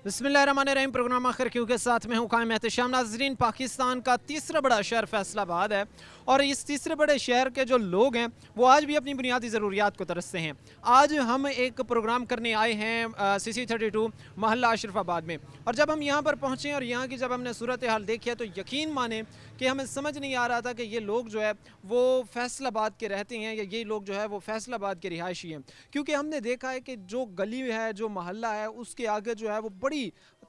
बिस्मिल्लाहिर्रहमानिर्रहीम। प्रोग्राम आखिर क्यों के साथ में हूँ कायम एहतशाम। नाज़रीन, पाकिस्तान का तीसरा बड़ा शहर फैसलाबाद है और इस तीसरे बड़े शहर के जो लोग हैं वो आज भी अपनी बुनियादी ज़रूरियात को तरसते हैं। आज हम एक प्रोग्राम करने आए हैं CC32 महल्ला अशरफाबाद में, और जब हम यहाँ पर पहुँचे और यहाँ की जब हमने सूरत हाल देखी है तो यकीन माने कि हमें समझ नहीं आ रहा था कि ये लोग जो है वो फैसलाबाद के रहते हैं या ये लोग जो है वो फैसलाबाद के रिहायशी हैं। क्योंकि हमने देखा है कि जो गली है, जो महल्ला है, उसके आगे जो है वो बड़ी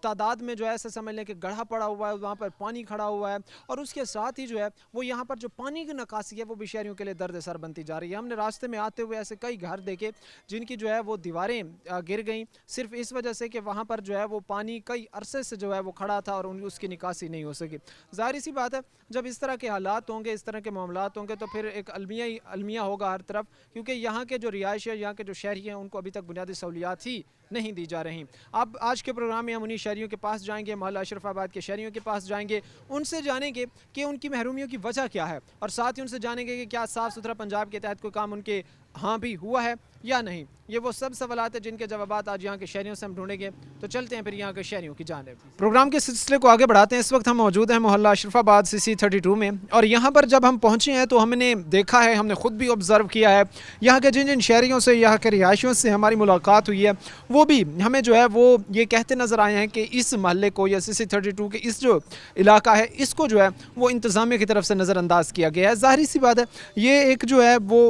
तादाद में जो है ऐसा समझ लें कि गड्ढा पड़ा हुआ है, वहाँ पर पानी खड़ा हुआ है, और उसके साथ ही जो है वो यहाँ पर जो पानी की निकासी है वो भी शहरियों के लिए दर्द सर बनती जा रही है। हमने रास्ते में आते हुए ऐसे कई घर देखे जिनकी जो है वो दीवारें गिर गई सिर्फ इस वजह से कि वहाँ पर जो है वो पानी कई अरसे से जो है वो खड़ा था और उसकी निकासी नहीं हो सकी। ज़ाहिर सी बात है, जब इस तरह के हालात होंगे, इस तरह के मामलात होंगे, तो फिर एक अलमिया होगा हर तरफ, क्योंकि यहाँ के जो रिहायशी है, यहाँ के जो शहरी हैं, उनको अभी तक बुनियादी सहूलियात ही नहीं दी जा रही। अब आज के प्रोग्राम में हम उन्हीं शहरियों के पास जाएंगे, महल्ला अशरफाबाद के शहरियों के पास जाएंगे, उनसे जानेंगे कि उनकी महरूमियों की वजह क्या है, और साथ ही उनसे जानेंगे कि क्या साफ़ सुथरा पंजाब के तहत कोई काम उनके हाँ भी हुआ है या नहीं। ये वो सब सवालात हैं जिनके जवाबात आज यहाँ के शहरियों से हम ढूंढेंगे। तो चलते हैं फिर यहाँ के शहरियों की जानिब। प्रोग्राम के सिलसिले को आगे बढ़ाते हैं। इस वक्त हम मौजूद हैं मोहल्ला अशरफाबाद CC32 में, और यहाँ पर जब हम पहुँचे हैं तो हमने देखा है, हमने ख़ुद भी ऑब्ज़र्व किया है, यहाँ के जिन जिन शहरियों से, यहाँ के रिहायशियों से हमारी मुलाकात हुई है, वो भी हमें जो है वो ये कहते नज़र आए हैं कि इस महल्ले को या CC32 के इस जो इलाका है इसको जो है वो इंतज़ामिया की तरफ से नज़रअंदाज किया गया है। ज़ाहिर सी बात है, ये एक जो है वो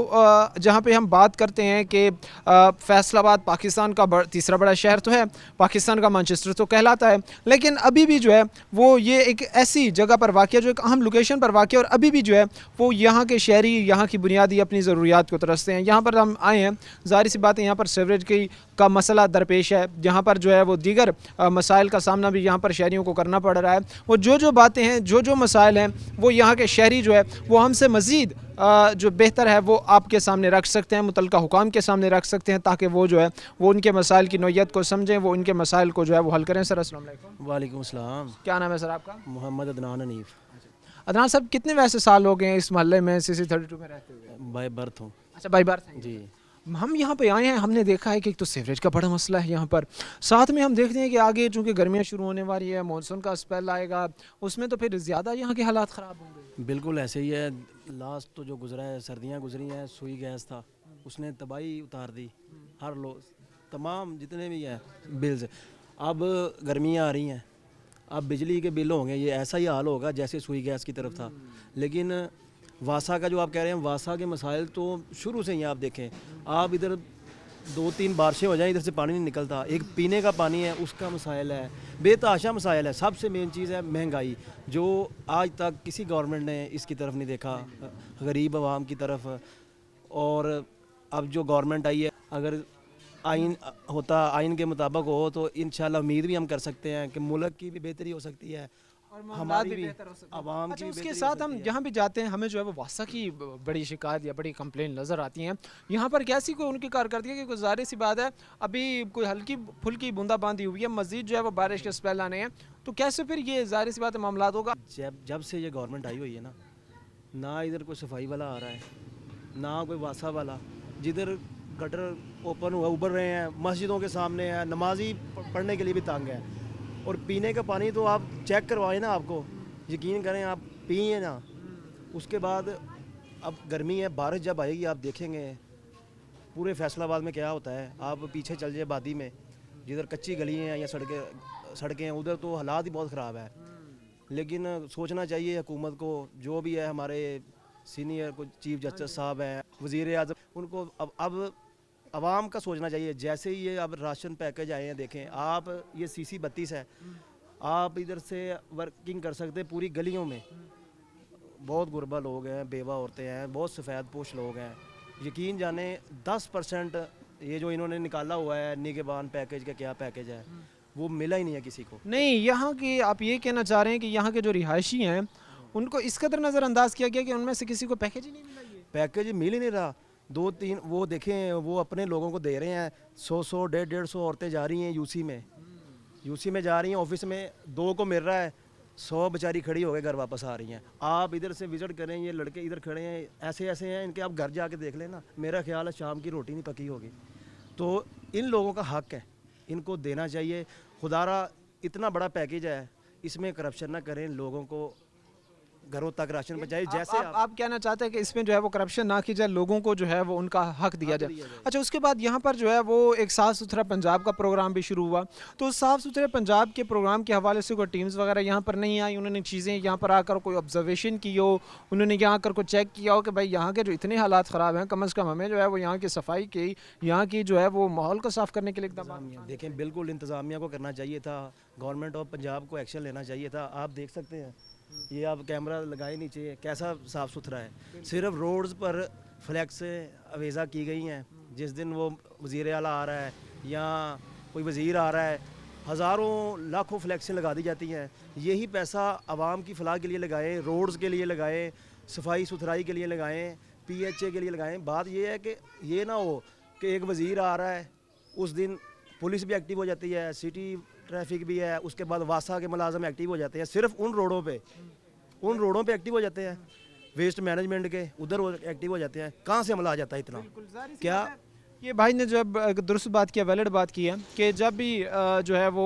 जहाँ पे हम बात करते हैं कि फैसलाबाद पाकिस्तान का तीसरा बड़ा शहर तो है, पाकिस्तान का मैनचेस्टर तो कहलाता है, लेकिन अभी भी जो है वो ये एक ऐसी जगह पर वाक़या, जो एक अहम लोकेशन पर वाक़या, और अभी भी जो है वो यहाँ के शहरी यहाँ की बुनियादी अपनी ज़रूरियात को तरसते हैं। यहाँ पर हम आए हैं, ज़ाहिर सी बात है, यहाँ पर सीवरेज का मसला दरपेश है, जहाँ पर जो है वो दीगर मसाइल का सामना भी यहाँ पर शहरियों को करना पड़ रहा है। वो जो बातें हैं, जो मसाइल हैं, वो यहाँ के शहरी जो है वो हमसे मज़ीद जो बेहतर है वो आपके सामने रख सकते हैं, मुतलका हुकाम के सामने रख सकते हैं, ताकि वो जो है वो उनके मसाइल की नौयत को समझें, वो उनके मसाइल को जो है वो हल करें। सर अस्सलाम वालेकुम। वालेकुम अस्सलाम। क्या नाम है सर आपका? मोहम्मद अदनान हनीफ। अदनान साहब, कितने वैसे साल हो गए हैं इस मोहल्ले में CC32 में रहते हुए? बाय बर्थ हूँ अच्छा, बाई बार जी। हम यहाँ पे आए हैं, हमने देखा है कि एक तो सीवरेज का बड़ा मसला है यहाँ पर, साथ में हम देखते हैं कि आगे चूँकि गर्मियाँ शुरू होने वाली है, मानसून का स्पेल आएगा, उसमें तो फिर ज़्यादा यहाँ के हालात ख़राब होंगे। बिल्कुल ऐसे ही है। लास्ट तो जो गुजरा है, सर्दियाँ गुजरी हैं, सुई गैस था, उसने तबाही उतार दी हर लोग, तमाम जितने भी हैं बिल्स। अब गर्मियाँ आ रही हैं, अब बिजली के बिल होंगे, ये ऐसा ही हाल होगा जैसे सुई गैस की तरफ था। लेकिन वासा का जो आप कह रहे हैं, वासा के मसाइल तो शुरू से ही आप देखें, आप इधर 2-3 बारिशें हो जाएं, इधर से पानी नहीं निकलता। एक पीने का पानी है, उसका मसाइल है, बेतहाशा मसाइल है। सबसे मेन चीज़ है महंगाई, जो आज तक किसी गवर्नमेंट ने इसकी तरफ नहीं देखा, गरीब आवाम की तरफ। और अब जो गवर्नमेंट आई है, अगर आइन होता, आइन के मुताबिक हो, तो इंशाल्लाह उम्मीद भी हम कर सकते हैं कि मुल्क की भी बेहतरी हो सकती है, हमारी भी आवाम की। उसके साथ हम जहाँ भी जाते हैं हमें जो है वो वासा की बड़ी शिकायत या बड़ी कंप्लेन नज़र आती हैं। यहाँ पर कैसी कोई उनकी कारकर्दगी की? ज़ाहिर सी बात है, अभी कोई हल्की फुल्की बूंदाबांदी हुई है, मज़ीद जो है वो बारिश के स्पेल आने हैं, तो कैसे फिर ये ज़ाहिर सी बात है मामला होगा। जब से ये गवर्नमेंट आई हुई है ना इधर कोई सफाई वाला आ रहा है, ना कोई वासा वाला। जिधर गटर ओपन हुआ उभर रहे हैं, मस्जिदों के सामने है, नमाजी पढ़ने के लिए भी तंग है। और पीने का पानी तो आप चेक करवाएं ना, आपको यकीन करें, आप पिए ना। उसके बाद अब गर्मी है, बारिश जब आएगी आप देखेंगे पूरे फैसलाबाद में क्या होता है। आप पीछे चल जाए बादी में, जिधर कच्ची गली हैं या सड़कें हैं, उधर तो हालात ही बहुत ख़राब है। लेकिन सोचना चाहिए हुकूमत को, जो भी है, हमारे सीनियर को चीफ जस्टिस साहब हैं, वज़ीर आज़म, उनको अब आवाम का सोचना चाहिए। जैसे ही ये अब राशन पैकेज आए हैं, देखें आप, ये CC32 है, आप इधर से वर्किंग कर सकते हैं पूरी गलियों में। बहुत गुरबा लोग हैं, बेवा औरतें हैं, बहुत सफ़ेद पोश लोग हैं। यकीन जाने 10% ये जो इन्होंने निकाला हुआ है निगहबान पैकेज का, क्या पैकेज है, वो मिला ही नहीं है किसी को। नहीं, यहाँ की आप ये कहना चाह रहे हैं कि यहाँ के जो रिहायशी हैं उनको इस कदर नज़रअंदाज किया गया कि उनमें से किसी को पैकेज ही नहीं मिला। ये पैकेज मिल ही नहीं रहा। 2-3 वो देखें, वो अपने लोगों को दे रहे हैं, 100 150 औरतें जा रही हैं यूसी में जा रही हैं, ऑफिस में 2 को मिल रहा है, 100 बेचारी खड़ी हो गए घर वापस आ रही हैं। आप इधर से विजिट करें, ये लड़के इधर खड़े हैं, ऐसे हैं इनके, आप घर जाके देख लेना। मेरा ख्याल है शाम की रोटी नहीं पकी होगी। तो इन लोगों का हक है, इनको देना चाहिए। खुदारा इतना बड़ा पैकेज है, इसमें करप्शन ना करें, लोगों को घरों तक राशन पहुंचाए। जैसे आप कहना चाहते हैं कि इसमें जो है वो करप्शन ना की जाए, लोगों को जो है वो उनका हक दिया जाए। अच्छा, उसके बाद यहाँ पर जो है वो एक साफ़ सुथरा पंजाब का प्रोग्राम भी शुरू हुआ, तो साफ़ सुथरे पंजाब के प्रोग्राम के हवाले से कोई टीम्स वगैरह यहाँ पर नहीं आई, उन्होंने चीज़ें यहाँ पर आकर कोई ऑब्जर्वेशन की हो, उन्होंने यहाँ आकर को चेक किया हो कि भाई यहाँ के जो इतने हालात ख़राब हैं, कम अज़ कम हमें जो है वो यहाँ की सफाई की, यहाँ की जो है वो माहौल को साफ़ करने के लिए इकदाम। देखें, बिल्कुल इंतज़ामिया को करना चाहिए था, गवर्नमेंट ऑफ पंजाब को एक्शन लेना चाहिए था। आप देख सकते हैं, ये आप कैमरा लगाए नीचे, कैसा साफ़ सुथरा है। सिर्फ रोड्स पर फ्लैक्स अवेज़ा की गई हैं। जिस दिन वो वज़ीर आला आ रहा है या कोई वज़ीर आ रहा है, हज़ारों लाखों फ्लैक्सें लगा दी जाती हैं। यही पैसा आवाम की फलाह के लिए लगाएं, रोड्स के लिए लगाएं, सफाई सुथराई के लिए लगाएं, PHA के लिए लगाएं। बात ये है कि ये ना हो कि एक वज़ीर आ रहा है, उस दिन पुलिस भी एक्टिव हो जाती है, सिटी ट्रैफिक भी है, उसके बाद वासा के मुलाजम एक्टिव हो जाते हैं, सिर्फ उन रोडों पे एक्टिव हो जाते हैं, वेस्ट मैनेजमेंट के उधर वो एक्टिव हो जाते हैं। कहाँ से अमला आ जाता है इतना? क्या ये भाई ने जब दुरुस्त बात किया, वैलिड बात की है कि जब भी जो है वो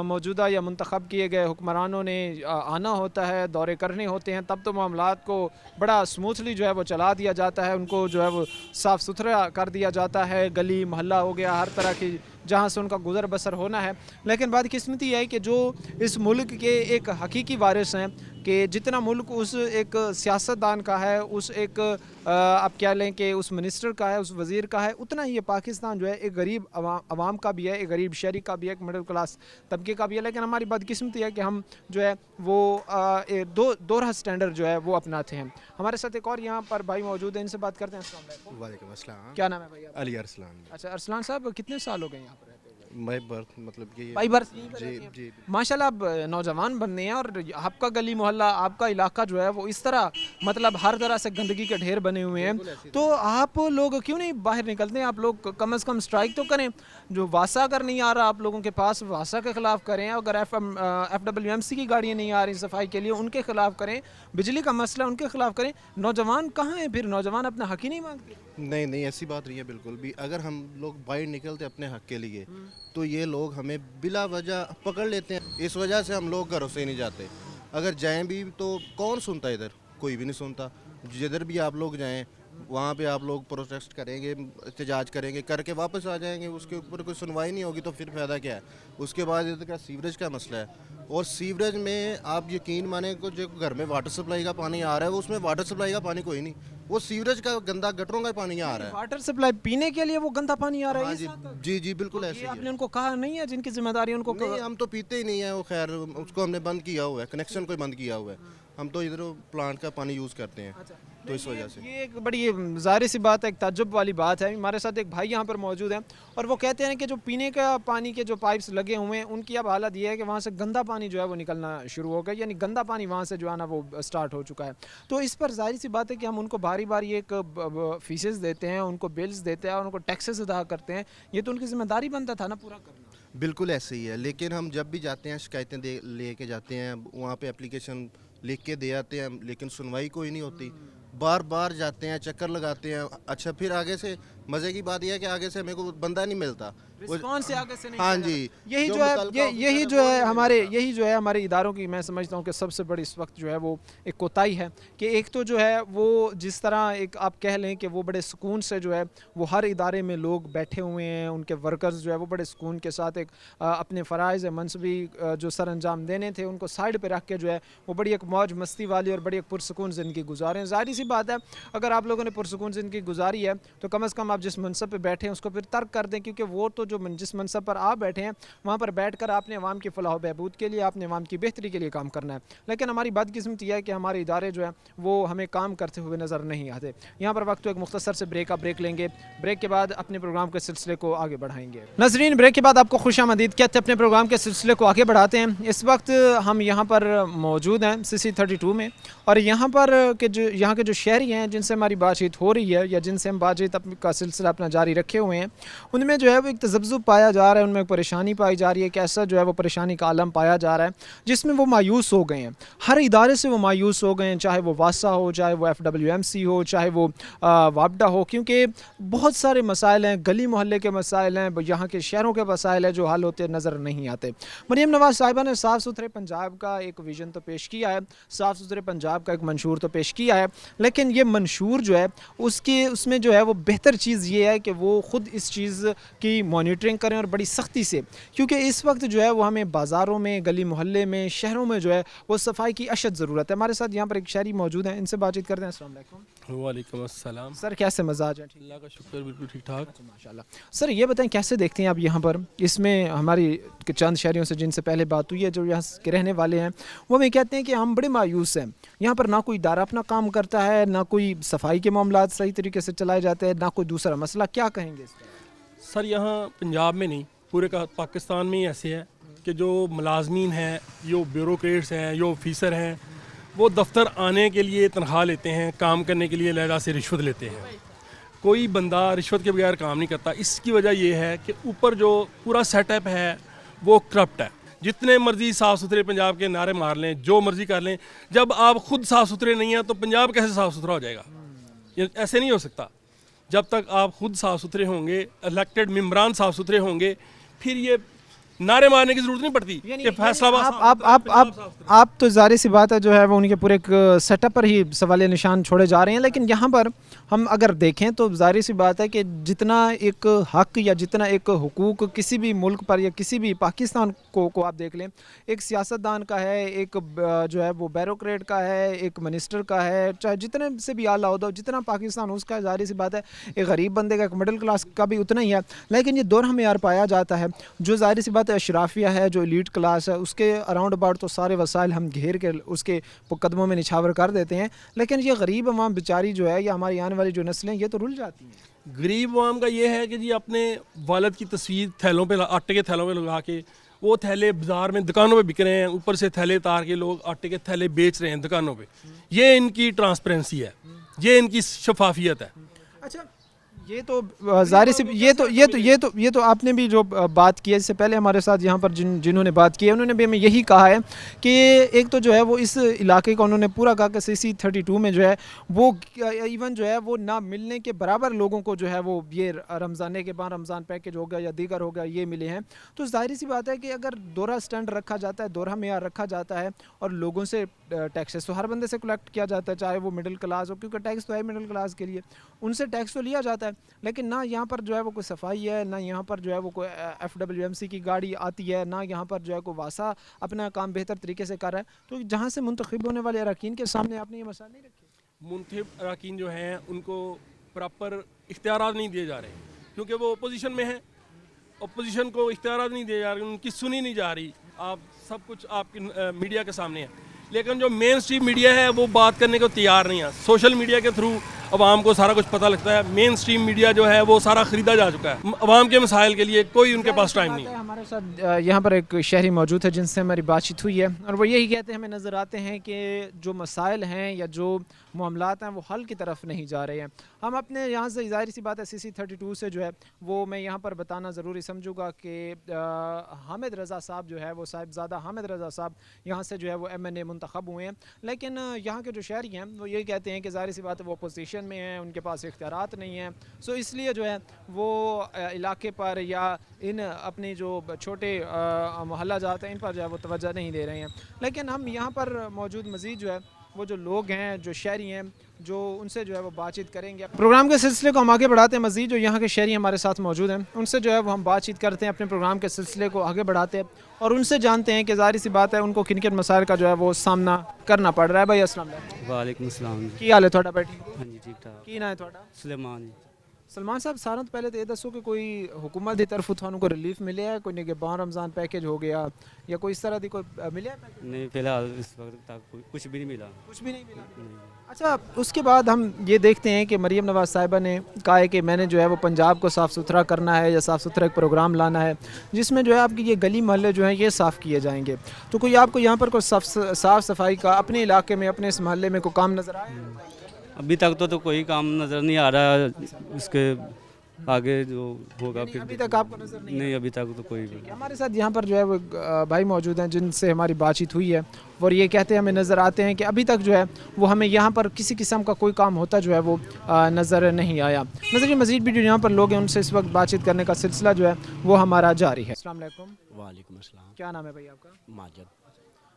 मौजूदा या मुंतखब किए गए हुक्मरानों ने आना होता है, दौरे करने होते हैं, तब तो मामलात को बड़ा स्मूथली जो है वो चला दिया जाता है, उनको जो है वो साफ़ सुथरा कर दिया जाता है, गली मोहल्ला हो गया, हर तरह की जहाँ से उनका गुजर बसर होना है। लेकिन बदकिस्मती है कि जो इस मुल्क के एक हकीकी वारिस हैं, कि जितना मुल्क उस एक सियासतदान का है, उस एक आप क्या लें कि उस मिनिस्टर का है, उस वज़ीर का है, उतना ही ये पाकिस्तान जो है एक गरीब आवाम का भी है, एक गरीब शहरी का भी है, एक मिडिल क्लास तबके का भी है। लेकिन हमारी बदकिस्मती है कि हम जो है वो दोहरा स्टैंडर्ड जो है वो अपनाते हैं। हमारे साथ एक और यहाँ पर भाई मौजूद है, इनसे बात करते हैं। अस्सलाम वालेकुम। वालेकुम अस्सलाम। क्या नाम है भाई? अली अरसलान। अच्छा अरसलान साहब, कितने साल हो गए यहाँ पर रहते हुए? मैं बर्थ मतलब कि भाई बर्थ यहीं पर जी रहते हैं? जी माशाल्लाह आप नौजवान बनने हैं, और आपका गली मोहल्ला, आपका इलाका जो है वो इस तरह मतलब हर तरह से गंदगी के ढेर बने हुए हैं, तो आप लोग क्यों नहीं बाहर निकलते हैं? आप लोग कम से कम स्ट्राइक तो करें। जो वासा अगर नहीं आ रहा आप लोगों के पास, वासा के ख़िलाफ़ करें। अगर FWMC की गाड़ियाँ नहीं आ रही सफाई के लिए, उनके ख़िलाफ़ करें। बिजली का मसला, उनके ख़िलाफ़ करें। नौजवान कहाँ हैं फिर? नौजवान अपना हक़ ही नहीं मांगते। नहीं, ऐसी बात नहीं है बिल्कुल भी। अगर हम लोग बाहर निकलते अपने हक के लिए तो ये लोग हमें बिला वजह पकड़ लेते हैं। इस वजह से हम लोग घरों से नहीं जाते। अगर जाएं भी तो कौन सुनता है? इधर कोई भी नहीं सुनता। जिधर भी आप लोग जाएं वहाँ पे आप लोग प्रोटेस्ट करेंगे, एहतजाज करेंगे, करके वापस आ जाएंगे, उसके ऊपर कोई सुनवाई नहीं होगी तो फिर फ़ायदा क्या है? उसके बाद इधर का सीवरेज का मसला है, और सीवरेज में आप यकीन माने को जो घर में वाटर सप्लाई का पानी आ रहा है, वो उसमें वाटर सप्लाई का पानी कोई नहीं, वो सीवरेज का गंदा गटरों का पानी आ रहा है। वाटर सप्लाई पीने के लिए वो गंदा पानी आ रहा है? हाँ जी जी बिल्कुल ऐसे ही आपने है। उनको कहा नहीं है जिनकी जिम्मेदारी है उनको? नहीं, हम तो पीते ही नहीं है वो, खैर उसको हमने बंद किया हुआ है, कनेक्शन को बंद किया हुआ है। हम तो इधर प्लांट का पानी यूज़ करते हैं, तो इस वजह से ये एक बड़ी ज़ाहिर सी बात है, एक ताज्जुब वाली बात है। हमारे साथ एक भाई यहाँ पर मौजूद हैं, और वो कहते हैं कि जो पीने का पानी के जो पाइप्स लगे हुए हैं, उनकी अब हालत ये है कि वहाँ से गंदा पानी जो है वो निकलना शुरू हो गया, यानी गंदा पानी वहाँ से जो है ना वो स्टार्ट हो चुका है। तो इस पर ज़ाहिर सी बात है कि हम उनको बारी बारी एक फीसेस देते हैं, उनको बिल्स देते हैं और उनको टैक्सेस अदा करते हैं। ये तो उनकी जिम्मेदारी बनता था ना पूरा करना। बिल्कुल ऐसे ही है। लेकिन हम जब भी जाते हैं शिकायतें दे लेके जाते हैं, वहाँ पे एप्लीकेशन लिख के दे आते हैं, लेकिन सुनवाई कोई नहीं होती। बार बार जाते हैं, चक्कर लगाते हैं। अच्छा, फिर आगे से मज़े की बात यह है कि आगे से हमें को बंदा नहीं मिलता, रिस्पॉन्स से आगे से नहीं। हाँ जी, यही जो है यही जो है हमारे इदारों की, मैं समझता हूँ कि सबसे बड़ी इस वक्त जो है वो एक कोताही है कि एक तो जो है वो जिस तरह एक आप कह लें कि वो बड़े सुकून से जो है वो हर इदारे में लोग बैठे हुए हैं, उनके वर्कर्स जो है वो बड़े सुकून के साथ एक अपने फ़राइज़ मनसबी जो सर अंजाम देने थे उनको साइड पर रख के जो है वो बड़ी एक मौज मस्ती वाली और बड़ी एक पुरसकून ज़िंदगी गुजारें। ज़ाहिर सी बात है, अगर आप लोगों ने पुरसकून ज़िंदगी गुजारी है तो कम से कम आप जिस मनसब पे बैठे हैं उसको फिर तर्क कर दें, क्योंकि वो तो जो जिस मनसब पर आप बैठे हैं वहाँ पर बैठकर आपने अवाम की फलाह बहबूद के लिए, आपने अवाम की बेहतरी के लिए काम करना है। लेकिन हमारी बदकिस्मती है कि हमारे इदारे जो है वो हमें काम करते हुए नज़र नहीं आते। यहाँ पर वक्त तो एक मुख्तसर से ब्रेक लेंगे, ब्रेक के बाद अपने प्रोग्राम के सिलसिले को आगे बढ़ाएंगे। नजरीन, ब्रेक के बाद आपको खुशामदीद कहते हैं, अपने प्रोग्राम के सिलसिले को आगे बढ़ाते हैं। इस वक्त हम यहाँ पर मौजूद हैं CC32 में, और यहाँ पर के जो यहाँ के जो शहरी हैं जिनसे हमारी बातचीत हो रही है या जिनसे हम बातचीत का सिलसिला अपना जारी रखे हुए हैं, उनमें जो है वो एक तज़ब्ज़ुब पाया जा रहा है, उनमें परेशानी पाई जा रही है, कैसा जो है वो परेशानी का आलम पाया जा रहा है, जिसमें वो मायूस हो गए हैं। हर इदारे से वो मायूस हो गए हैं, चाहे वो वासा हो, चाहे वो FWMC हो, चाहे वो वापडा हो, क्योंकि बहुत सारे मसाइल हैं, गली मोहल्ले के मसाइल हैं, यहाँ के शहरों के मसाइल हैं जो हल होते नज़र नहीं आते। मरीम नवाज़ साहिबा ने साफ़ सुथरे पंजाब का एक विज़न तो पेश किया है, साफ़ सुथरे पंजाब का एक मंशूर तो पेश किया है, लेकिन ये मंशूर जो है उसमें जो है वो बेहतर चीज़ ये है कि वो ख़ुद इस चीज़ की मॉनिटरिंग करें और बड़ी सख्ती से, क्योंकि इस वक्त जो है वो हमें बाज़ारों में, गली मोहल्ले में, शहरों में जो है वो सफाई की अशद ज़रूरत है। हमारे साथ यहाँ पर एक शहरी मौजूद हैं, इनसे बातचीत करते हैं। अस्सलाम वालेकुम। वालेकुम अस्सलाम। सर कैसे मज़ाज हैं? अल्लाह का शुक्र, बिल्कुल ठीक ठाक। माशाल्लाह। सर ये बताएं कैसे देखते हैं आप यहाँ पर, इसमें हमारी चंद शहरियों से जिनसे पहले बात हुई है जो यहाँ के रहने वाले हैं, वो हमें कहते हैं कि हम बड़े मायूस हैं, यहाँ पर ना कोई इदारा अपना काम करता है, ना कोई सफाई के मामलात सही तरीके से चलाए जाते हैं, ना कोई दूसरा मसला। क्या कहेंगे इस पर? सर यहाँ पंजाब में नहीं, पूरे पाकिस्तान में ही ऐसे है कि जो मुलाजमीन हैं, जो ब्यूरोक्रेट्स हैं, जो ऑफिसर हैं, वो दफ्तर आने के लिए तनख्वाह लेते हैं, काम करने के लिए लहजा से रिश्वत लेते हैं। कोई बंदा रिश्वत के बगैर काम नहीं करता। इसकी वजह ये है कि ऊपर जो पूरा सेटअप है वो करप्ट है। जितने मर्जी साफ़ सुथरे पंजाब के नारे मार लें, जो मर्जी कर लें, जब आप खुद साफ़ सुथरे नहीं हैं तो पंजाब कैसे साफ़ सुथरा हो जाएगा? ये ऐसे नहीं हो सकता। जब तक आप खुद साफ़ सुथरे होंगे, इलेक्टेड मेंबरान साफ़ सुथरे होंगे, फिर ये नारे मारने की जरूरत नहीं पड़ती कि फैसलाबाद। आप तो ज़ाहिर सी बात है जो है वो उनके पूरे एक सेटअप पर ही सवालिया निशान छोड़े जा रहे हैं, लेकिन यहाँ पर हम अगर देखें तो ज़ाहिर सी बात है कि जितना एक हक या जितना एक हुकूक किसी भी मुल्क पर या किसी भी पाकिस्तान को आप देख लें, एक सियासतदान का है, एक जो है वो बैरोक्रेट का है, एक मिनिस्टर का है, चाहे जितने से भी आला हो, जितना पाकिस्तान उसका, ज़ाहिर सी बात है एक गरीब बंदे का, एक मिडिल क्लास का भी उतना ही है। लेकिन ये दोहरा मेयार पाया जाता है, जो ज़ाहिर सी बात है अशराफिया है, जो एलीट क्लास है, उसके अराउंड अबाउट तो सारे वसाइल हम घेर के उसके कदमों में निछावर कर देते हैं, लेकिन ये गरीब अवाम बेचारी जो है या हमारी आने वाली जो नस्लें ये तो रुल जाती हैं। गरीब अवाम का ये है कि जी अपने वालिद की तस्वीर थैलों पे, आटे के थैलों पे लगा के, वो थैले बाज़ार में दुकानों पे बिक रहे हैं, ऊपर से थैले तार के लोग आटे के थैले बेच रहे हैं दुकानों पे। ये इनकी ट्रांसपेरेंसी है, ये इनकी शफाफियत है। अच्छा, ये तो ज़ाहिर से ये तो आपने भी जो बात की है, इससे पहले हमारे साथ यहाँ पर जिन्होंने बात की है उन्होंने भी हमें यही कहा है कि एक तो जो है वो इस इलाके का उन्होंने पूरा कहा कि CC32 में जो है वो इवन जो है वो ना मिलने के बराबर लोगों को जो है वो ये रमज़ान के बाद रमज़ान पैकेज हो गया या दीगर हो गया ये मिले हैं। तो ज़ाहिर सी बात है कि अगर दोहरा स्टैंड रखा जाता है, दोहरा मेयार रखा जाता है और लोगों से टैक्सेस तो हर बंदे से कलेक्ट किया जाता है, चाहे वो मिडिल क्लास हो, क्योंकि टैक्स तो है मिडिल क्लास के लिए, उनसे टैक्स तो लिया जाता है, लेकिन ना यहाँ पर जो है वो कोई सफाई है, ना यहाँ पर जो है वो कोई FWMC की गाड़ी आती है, ना यहाँ पर जो है कोई वासा अपना काम बेहतर तरीके से कर रहा है। तो जहाँ से मुंतखब होने वाले अरकान के सामने आपने ये मसला नहीं रखे। मुंतखब अरकान जो हैं उनको प्रॉपर इख्तियारात नहीं दिए जा रहे, क्योंकि वो अपोजिशन में है, अपोजिशन को इख्तियारात नहीं दिए जा रहे, उनकी सुनी नहीं जा रही। आप सब कुछ आपकी मीडिया के सामने है, लेकिन जो मेन स्ट्रीम मीडिया है वो बात करने को तैयार नहीं है। सोशल मीडिया के थ्रू अवाम को सारा कुछ पता लगता है। मेन स्ट्रीम मीडिया जो है वो सारा ख़रीदा जा चुका है, अवाम के मसाइल के लिए कोई उनके पास टाइम नहीं है। हमारे साथ यहाँ पर एक शहरी मौजूद है जिनसे हमारी बातचीत हुई है और वो यही कहते हैं, हमें नज़र आते हैं कि जो मसाइल हैं या जो मामलात हैं वो हल की तरफ नहीं जा रहे हैं। हम अपने यहाँ से ज़ाहिर सी बात है CC32 से जो है वो मैं यहाँ पर बताना ज़रूरी समझूंगा कि हामिद रज़ा साहब जो है वो साहिबज़ादा हामिद रज़ा साहब यहाँ से जो है वो MNA मुंतखब हुए हैं, लेकिन यहाँ के जो शहरी हैं वो यही कहते हैं कि ज़ाहिर सी बात है वो अपोजिशन में हैं, उनके पास इख्तियारात नहीं हैं, सो इसलिए जो है वो इलाके पर या इन अपने जो छोटे मोहल्ला जाते हैं इन पर जो है वो तवज्जो नहीं दे रहे हैं। लेकिन हम यहाँ पर मौजूद मज़ीद जो है वो जो लोग हैं, जो शहरी हैं, जो उनसे जो है वो बातचीत करेंगे। प्रोग्राम के सिलसिले को हम आगे बढ़ाते हैं, मज़ीद जो यहाँ के शहरी हमारे साथ मौजूद हैं उनसे जो है वो हम बातचीत करते हैं, अपने प्रोग्राम के सिलसिले को आगे बढ़ाते हैं और उनसे जानते हैं कि ज़ाहिर सी बात है उनको किन किन मसाइल का जो है वो सामना करना पड़ रहा है। भाई अस्सलाम वालेकुम। वालेकुम सलाम। की हाल है थोड़ा बैठी? हाँ जी ठीक ठाक। की ना है थोड़ा? सुलेमान जी। सलमान साहब सारा तो पहले तो ये दसो कि कोई हुकूमत की तरफ थानू को रिलीफ मिले है, कोई निगहबान रमज़ान पैकेज हो गया या कोई इस तरह की कोई मिले है पैकेज? नहीं, फिलहाल इस वक्त तक कुछ भी नहीं मिला। कुछ भी नहीं मिला। नहीं। अच्छा, उसके बाद हम ये देखते हैं कि मरीम नवाज़ साहिबा ने कहा है कि मैंने जो है वो पंजाब को साफ़ सुथरा करना है या साफ़ सुथरा एक प्रोग्राम लाना है जिसमें जो है आपकी ये गली मोहल्ले जो हैं ये साफ़ किए जाएंगे। तो कोई आपको यहाँ पर कोई साफ़ सफाई का अपने इलाके में, अपने इस मोहल्ले में कोई काम नज़र आया? अभी तक तो कोई काम नज़र नहीं आ रहा। उसके आगे जो होगा फिर अभी तक आपको नजर नहीं नहीं, अभी तक तो कोई भी। हमारे साथ यहाँ पर जो है वो भाई मौजूद हैं जिनसे हमारी बातचीत हुई है और ये कहते हैं हमें नज़र आते हैं कि अभी तक जो है वो हमें यहाँ पर किसी किस्म का कोई काम होता जो है वो नज़र नहीं आया। नजर मज़ीद भी जो यहाँ पर लोग हैं उनसे इस वक्त बातचीत करने का सिलसिला जो है वो हमारा जारी है। अस्सलाम वालेकुम, वालेकुम अस्सलाम। क्या नाम है भाई आपका? माजिद।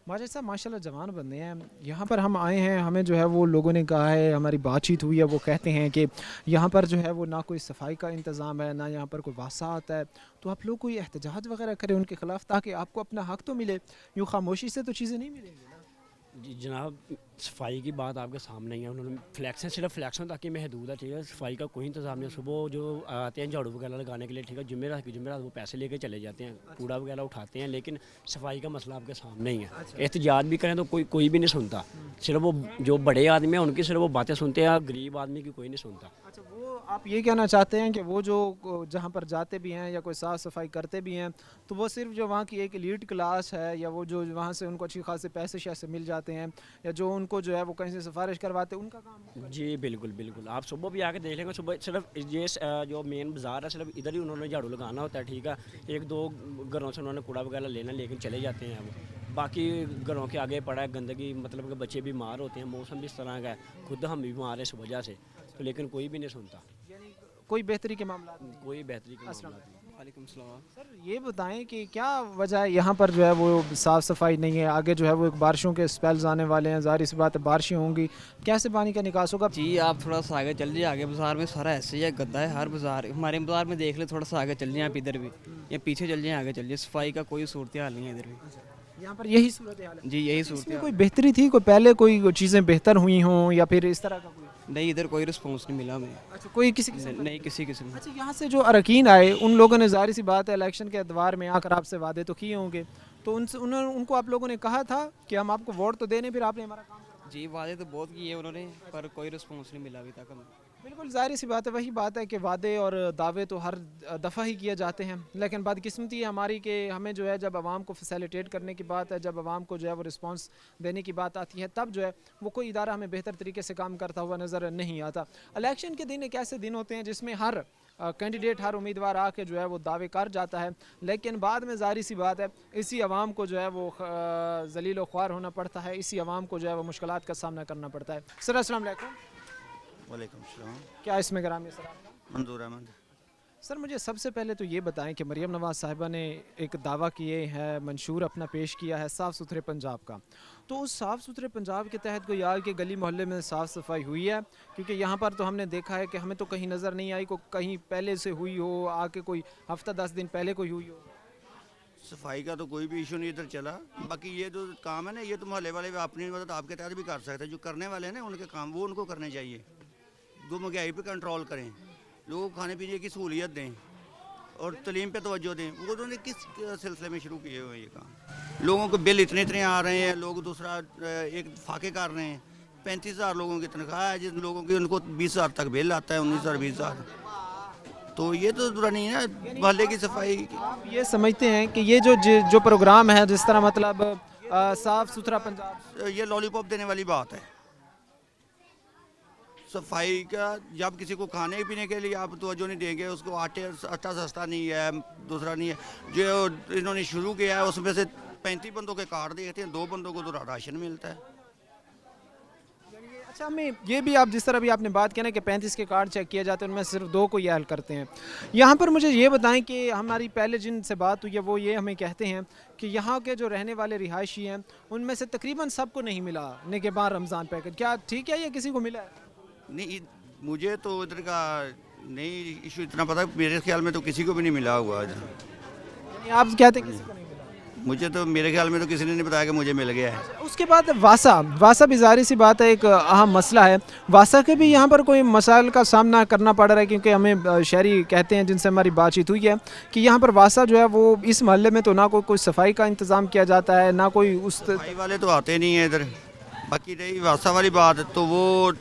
माजिद साहब माशाल्लाह जवान बंदे हैं, यहाँ पर हम आए हैं, हमें जो है वो लोगों ने कहा है, हमारी बातचीत हुई है, वो कहते हैं कि यहाँ पर जो है वो ना कोई सफाई का इंतज़ाम है, ना यहाँ पर कोई वासा आता है, तो आप लोग कोई एहतजाज वगैरह करें उनके ख़िलाफ़ ताकि आपको अपना हक़ तो मिले, यूँ खामोशी से तो चीज़ें नहीं मिलेंगी ना। जी जनाब, सफाई की बात आपके सामने ही है। उन्होंने फ्लैक्सें सिर्फ फ्लैक्सों तक ही महदूद है, ठीक है। सफाई का कोई इंतजाम नहीं है। सुबह जो आते हैं झाड़ू वगैरह लगाने के लिए, ठीक है, जुमेरात की जुमेरात वो पैसे लेके चले जाते हैं, कूड़ा वगैरह उठाते हैं, लेकिन सफाई का मसला आपके सामने ही है। एहतजाज भी करें तो कोई भी नहीं सुनता, सिर्फ वो जो बड़े आदमी हैं उनकी सिर्फ वो बातें सुनते हैं, गरीब आदमी की कोई नहीं सुनता। अच्छा, वो आप ये कहना चाहते हैं कि वो जो जहाँ पर जाते भी हैं या कोई साफ़ सफाई करते भी हैं तो वो सिर्फ जो वहाँ की एक एलीट क्लास है या वो जो वहाँ से उनको अच्छी खासे पैसे शैसे मिल जाते हैं या जो उनको जो है वो कहीं से सिफारिश करवाते हैं उनका काम है? जी बिल्कुल बिल्कुल, आप सुबह भी आके देख लेंगे, सुबह सिर्फ ये जो मेन बाज़ार है सिर्फ इधर ही उन्होंने झाड़ू लगाना होता है, ठीक है। एक दो घरों से उन्होंने कूड़ा वगैरह लेना लेकिन चले जाते हैं वो, बाकी घरों के आगे पड़ा है गंदगी, मतलब कि बच्चे बीमार होते हैं, मौसम भी इस तरह का है, खुद हम भी बीमार हैं इस वजह से, तो लेकिन कोई भी नहीं सुनता, यानी कोई बेहतरी के मामला नहीं। कोई बेहतरी का मामला नहीं। वालेकुम सलाम। सर ये बताएं कि क्या वजह है यहाँ पर जो है वो साफ़ सफाई नहीं है, आगे जो है वो एक बारिशों के स्पेल्स आने वाले हैं, ज़ाहिर सी बात है बारिशें होंगी, कैसे पानी का निकास होगा? जी आप थोड़ा सा आगे चल जाइए, आगे बाज़ार में सारा ऐसे ही है, गंदा है हर बाज़ार, हमारे बाज़ार में देख ले, थोड़ा सा आगे चल जाए आप इधर भी, या पीछे चल जाए आगे चल जाए, सफाई का कोई सूरत हाल नहीं है इधर भी। यहाँ पर यही सूरत हाल है? जी यही इसमें सूरत कोई बेहतरी थी, कोई पहले कोई चीज़ें बेहतर हुई हों या फिर इस तरह का कोई? नहीं, इधर कोई रिस्पॉन्स नहीं मिला हमें। अच्छा, कोई किसी किस्म का? नहीं किसी किस्म। अच्छा, यहाँ से जो अरकीन आए उन लोगों ने ज़ाहिर सी बात है इलेक्शन के अदवार में आकर आपसे वादे तो किए होंगे, तो उनको आप लोगों ने कहा था कि हम आपको वोट तो देने, फिर आपने हमारा काम करा। जी वादे तो बहुत किए उन्होंने, पर कोई रिस्पॉन्स नहीं मिला अभी तक हमें। बिल्कुल ज़ाहिर सी बात है, वही बात है कि वादे और दावे तो हर दफ़ा ही किए जाते हैं, लेकिन बदकिस्मती है हमारी कि हमें जो है जब आवाम को फैसिलिटेट करने की बात है, जब आवाम को जो है वो रिस्पांस देने की बात आती है, तब जो है वो कोई इदारा हमें बेहतर तरीके से काम करता हुआ नज़र नहीं आता। इलेक्शन के दिन एक ऐसे दिन होते हैं जिसमें हर कैंडिडेट, हर उम्मीदवार आके जो है वो दावे कर जाता है, लेकिन बाद में ज़ाहिर सी बात है इसी आवाम को जो है वो ज़लील व ख्वार होना पड़ता है, इसी आवाम को जो है वो मुश्किलात का सामना करना पड़ता है। सर अस्सलाम वालेकुम। वालेकुम सलाम। क्या इसमें ग्रामीण सर आपका? मंजूर अहमद। सर मुझे सबसे पहले तो ये बताएं कि मरियम नवाज़ साहिबा ने एक दावा किए है, मंशूर अपना पेश किया है साफ़ सुथरे पंजाब का, तो उस साफ़ सुथरे पंजाब के तहत कोई यार के गली मोहल्ले में साफ़ सफाई हुई है? क्योंकि यहाँ पर तो हमने देखा है कि हमें तो कहीं नज़र नहीं आई, को कहीं पहले से हुई हो, आके कोई हफ्ता 10 दिन पहले कोई हुई हो। सफाई का तो कोई भी इशू नहीं इधर चला, बाकी ये जो काम है ना, ये तो मोहल्ले वाले भी अपनी मदद आपके तहत भी कर सकते हैं, जो करने वाले हैं ना उनके काम वो उनको करने चाहिए, जो महंगाई पे कंट्रोल करें, लोगों को खाने पीने की सहूलियत दें और तलीम पे तवज्जो दें। वो उन्होंने किस सिलसिले में शुरू किए हुए हैं ये काम? लोगों को बिल इतने आ रहे हैं, लोग दूसरा एक फाके कर रहे हैं, 35,000 लोगों की तनख्वाह है, जिन लोगों की उनको 20,000 तक बिल आता है, 19,000 20,000, तो ये तो बुरा नहीं है ना मोहल्ले की सफाई। आप ये समझते हैं कि ये जो प्रोग्राम है, जिस तरह मतलब साफ़ सुथरा पंजाब, ये लॉलीपॉप देने वाली बात है। सफाई का जब किसी को खाने पीने के लिए आप तवज्जो नहीं देंगे, उसको आटा सस्ता नहीं है, दूसरा नहीं है, जो इन्होंने शुरू किया है उसमें से 35 बंदों के कार्ड देते हैं, 2 बंदों को तो राशन मिलता है। अच्छा, हमें ये भी आप जिस तरह भी आपने बात किया ना कि 35 के कार्ड चेक किए जाते हैं, उनमें सिर्फ 2 को ये हल करते हैं। यहाँ पर मुझे ये बताएं कि हमारी पहले जिनसे बात हुई है वो ये हमें कहते हैं कि यहाँ के जो रहने वाले रिहायशी हैं उनमें से तकरीबन सबको नहीं मिला निगहबान रमज़ान पैकेज, क्या ठीक है या किसी को मिला है? नहीं, मुझे तो इधर का नहीं इशू इतना पता, मेरे ख्याल में तो किसी को भी नहीं मिला हुआ। यानी आप कहते हैं किसी को नहीं मिला? मुझे तो मेरे ख्याल में तो किसी ने नहीं बताया कि मुझे मिल गया है। उसके बाद वासा भी ज़ाहिर सी बात है एक अहम मसला है, वासा के भी यहाँ पर कोई मसाइल का सामना करना पड़ रहा है, क्योंकि हमें शहरी कहते हैं जिनसे हमारी बातचीत हुई है कि यहाँ पर वासा जो है वो इस मोहल्ले में तो ना कोई सफाई का इंतज़ाम किया जाता है, ना कोई उस सफाई वाले तो आते नहीं हैं इधर। बाकी रही वासा वाली बात, तो वो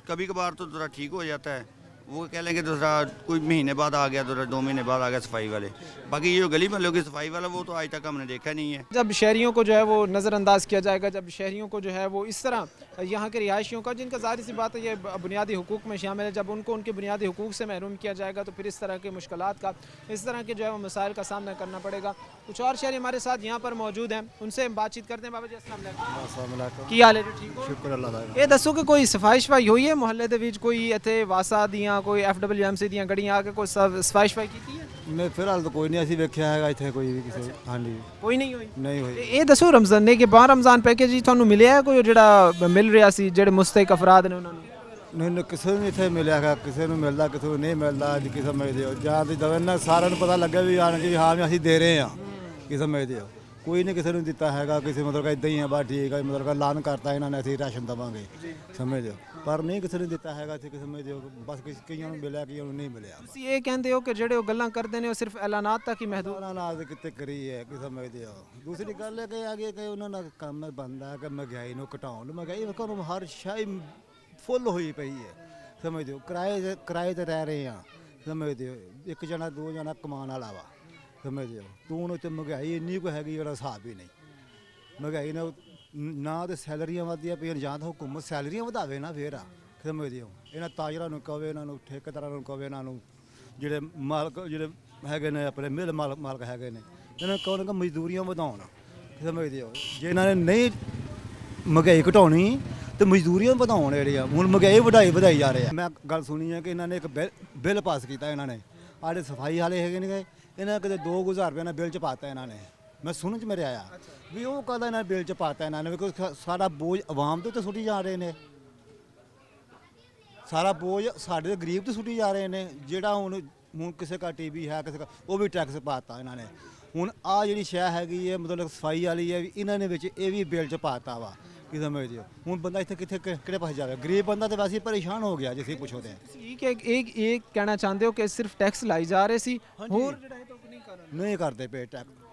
कभी कभार तो थोड़ा ठीक हो जाता है, वो कह लेंगे दूसरा कोई महीने बाद आ गया, दूसरा 2 महीने बाद आ गया सफाई वाले। बाकी ये जो गली महलों की सफाई वाला वो तो आज तक हमने देखा नहीं है। जब शहरियों को जो है वो नज़रअंदाज किया जाएगा, जब शहरियों को जो है वो इस तरह यहाँ के रिहायशियों का, जिनका ज़ाहिर सी बात है ये बुनियादी हुकूक में शामिल है, जब उनको उनके बुनियादी हुकूक से महरूम किया जाएगा तो फिर इस तरह के मुश्किलात का, इस तरह के जो है वो मसाइल का सामना करना पड़ेगा। कुछ और शहरी हमारे साथ यहाँ पर मौजूद हैं, उनसे हम बातचीत करते हैं। बाबा जी अस्सलाम वालेकुम, की हाल है जी? ठीक हो? शुक्र अल्लाह का। ये दसो कि कोई सफाई शफाई हुई है मुहल्ले दे विच? कोई इत्थे वासा दियाँ, कोई FWMC दियाँ गड्डियाँ आके कोई सफाई शफाई की है? नहीं फिलहाल तो कोई नहीं ਅਸੀਂ ਵੇਖਿਆ ਹੈਗਾ ਇੱਥੇ ਕੋਈ ਵੀ ਕਿਸੇ। ਹਾਂਜੀ कोई नहीं हुई। ਨਹੀਂ ਹੋਈ। ਇਹ ਦੱਸੋ ਰਮਜ਼ਾਨ के बाद रमज़ान पैकेज ਜੀ ਤੁਹਾਨੂੰ ਮਿਲਿਆ ਹੈ ਕੋਈ ਜਿਹੜਾ ਮਿਲ ਰਿਹਾ ਸੀ ਜਿਹੜੇ ਮੁਸਤਹਿਕ ਅਫਰਾਦ ਨੇ ਉਹਨਾਂ ਨੂੰ? ਨਹੀਂ ਕਿਸੇ ਨੂੰ ਇੱਥੇ ਮਿਲਿਆ ਹੈਗਾ, ਕਿਸੇ ਨੂੰ ਮਿਲਦਾ ਕਿਸੇ ਨੂੰ ਨਹੀਂ ਮਿਲਦਾ। ਅੱਜ ਕੀ ਸਮਝਦੇ ਹੋ ਜਾਂ ਦੀ ਦਵੇ ਨਾ ਸਾਰਿਆਂ ਨੂੰ ਪਤਾ ਲੱਗਾ ਵੀ ਆਣ ਕੇ ਹਾਂ ਵੀ ਅਸੀਂ ਦੇ ਰਹੇ ਹਾਂ, ਕੀ ਸਮਝਦੇ ਹੋ? ਕੋਈ ਨਹੀਂ ਕਿਸੇ ਨੂੰ ਦਿੱਤਾ ਹੈਗਾ, ਕਿਸੇ ਮਤਲਬ ਕਿ ਇਦਾਂ ਹੀ ਆ ਬਸ ਠੀਕ ਹੈ, ਮਤਲਬ ਕਿ ਐਲਾਨ ਕਰਤਾ ਇਹਨਾਂ ਨੇ ਅਸੀਂ ਰਾਸ਼ਨ ਦੇਵਾਂਗੇ, ਸਮਝਦੇ ਹੋ? ਪਰ ਨਹੀਂ ਕਿਸੇ ਨੂੰ ਦਿੱਤਾ ਹੈਗਾ ਇੱਥੇ, ਕਿਸੇ ਸਮਝਦੇ ਹੋ? ਬਸ ਕਈਆਂ ਨੂੰ ਮਿਲਿਆ, ਕਈਆਂ ਨੂੰ ਨਹੀਂ ਮਿਲਿਆ। ਤੁਸੀਂ ਇਹ ਕਹਿੰਦੇ ਹੋ ਕਿ ਜਿਹੜੇ ਉਹ ਗੱਲਾਂ ਕਰਦੇ ਨੇ ਉਹ ਸਿਰਫ ਐਲਾਨਾਤ ਤੱਕ ਹੀ ਮਹਦੂਦ? ਉਹਨਾਂ ਨਾਲ ਕਿਤੇ ਕਰੀ ਹੈ, ਕੀ ਸਮਝਦੇ ਹੋ? ਦੂਸਰੀ ਗੱਲ ਹੈ ਕਿ ਆਗੇ ਕਿ ਉਹਨਾਂ ਦਾ ਕੰਮ ਬਣਦਾ ਕਿ ਮਹਿੰਗਾਈ ਨੂੰ ਘਟਾਉਣ। ਮਹਿੰਗਾਈ ਨੂੰ ਹਰ ਸ਼ਾਈ ਫੁੱਲ ਹੋਈ ਪਈ ਹੈ, ਸਮਝਦੇ ਹੋ? ਕਿਰਾਏ ਤੇ ਰਹਿ ਰਹੇ ਆ, ਸਮਝਦੇ ਹੋ? ਇੱਕ ਜਣਾ ਦੋ ਜਣਾ ਕਮਾਉਣ ਵਾਲਾ ਵਾ, ਸਮਝਦੇ ਹੋ? ਤੂੰ ਹੁਣ ਉੱਤੇ ਮਹਿੰਗਾਈ ਇੰਨੀ ਕੁ ਹੈਗੀ ਜਿਹੜਾ ਹਿਸਾਬ ਹੀ ਨਹੀਂ। ਮਹਿੰਗਾਈ ਨਾਲ ਨਾ ਤੇ ਸੈਲਰੀਆਂ ਵਧਦੀਆਂ ਪਈਆਂ, ਜਾਂ ਤਾਂ ਹੁਕੂਮਤ ਸੈਲਰੀਆਂ ਵਧਾਵੇ ਨਾ, ਫੇਰ ਆ, ਸਮਝਦੇ ਹੋ? ਇਹਨਾਂ ਤਾਜਰਾਂ ਨੂੰ ਕਹਵੇ, ਇਹਨਾਂ ਨੂੰ ਠੇਕੇਦਾਰਾਂ ਨੂੰ ਕਹਵੇ, ਇਹਨਾਂ ਨੂੰ ਜਿਹੜੇ ਮਾਲਕ ਜਿਹੜੇ ਹੈਗੇ ਨੇ ਆਪਣੇ ਮਿਲ ਮਾਲਕ ਹੈਗੇ ਨੇ, ਇਹਨਾਂ ਨੂੰ ਕਹੋ ਕਿ ਮਜ਼ਦੂਰੀਆਂ ਵਧਾਉਣ, ਸਮਝਦੇ ਹੋ? ਜੇ ਇਹਨਾਂ ਨੇ ਨਹੀਂ ਮਹਿੰਗਾਈ ਘਟਾਉਣੀ ਤੇ ਮਜ਼ਦੂਰੀਆਂ ਵਧਾਉਣ ਜਿਹੜੀਆਂ, ਹੁਣ ਮਹਿੰਗਾਈ ਵਧਾਈ ਜਾ ਰਹੇ ਆ। ਮੈਂ ਗੱਲ ਸੁਣੀ ਹੈ ਕਿ ਇਹਨਾਂ ਨੇ ਇੱਕ ਬਿੱਲ ਪਾਸ ਕੀਤਾ, ਇਹਨਾਂ ਨੇ ਆੜੇ ਸਫਾਈ ਵਾਲੇ ਹੈਗੇ ਨੇ, ਇਹਨਾਂ ਕਿਤੇ 2000 ਰੁਪਏ ਨਾਲ ਬਿੱਲ ਚ ਪਾਤਾ ਇਹਨਾਂ ਨੇ। ਮੈਂ ਸੁਣਨ ਚ ਮੇਰੇ ਆਇਆ ਵੀ ਉਹ ਕਹਦਾ ਇਹਨਾਂ ਨੇ ਬਿੱਲ ਚ ਪਾਤਾ ਇਹਨਾਂ ਨੇ, ਵੀ ਸਾਰਾ ਬੋਝ ਆਵਾਮ ਦੇ ਉੱਤੇ ਸੁੱਟੀ ਜਾ ਰਹੇ ਨੇ, ਸਾਰਾ ਬੋਝ ਸਾਡੇ ਗਰੀਬ ਤੇ ਸੁੱਟੀ ਜਾ ਰਹੇ ਨੇ। ਜਿਹੜਾ ਹੁਣ ਕਿਸੇ ਦਾ ਟੀਵੀ ਹੈ, ਕਿਸੇ ਦਾ, ਉਹ ਵੀ ਟੈਕਸ ਪਾਤਾ ਇਹਨਾਂ ਨੇ। ਹੁਣ ਆ ਜਿਹੜੀ ਸ਼ੈ ਹੈਗੀ ਹੈ ਮਤਲਬ ਸਫਾਈ ਵਾਲੀ ਹੈ, ਵੀ ਇਹਨਾਂ ਨੇ ਵਿੱਚ ਇਹ ਵੀ ਬਿੱਲ ਚ ਪਾਤਾ ਵਾ, ਕੀ ਸਮਝਦੇ ਹੋ? ਹੁਣ ਬੰਦਾ ਇੱਥੇ ਕਿਹੜੇ ਪਾਸੇ ਜਾਵੇ? ਗਰੀਬ ਬੰਦਾ ਤਾਂ ਵੈਸੇ ਹੀ ਪਰੇਸ਼ਾਨ ਹੋ ਗਿਆ, ਜਿਸੇ ਪੁੱਛੋਦੇ ਆ। ਇਹ ਕਹਿਣਾ ਚਾਹੁੰਦੇ ਹੋ ਕਿ ਸਿਰਫ ਟੈਕਸ ਲਾਈ ਜਾ ਰਹੇ ਸੀ, ਹੋਰ ਜਿਹੜਾ ਹੈ ਤਾਂ ਨਹੀਂ ਕਰ ਰਹੇ? ਨਹੀਂ ਕਰਦੇ ਪਏ।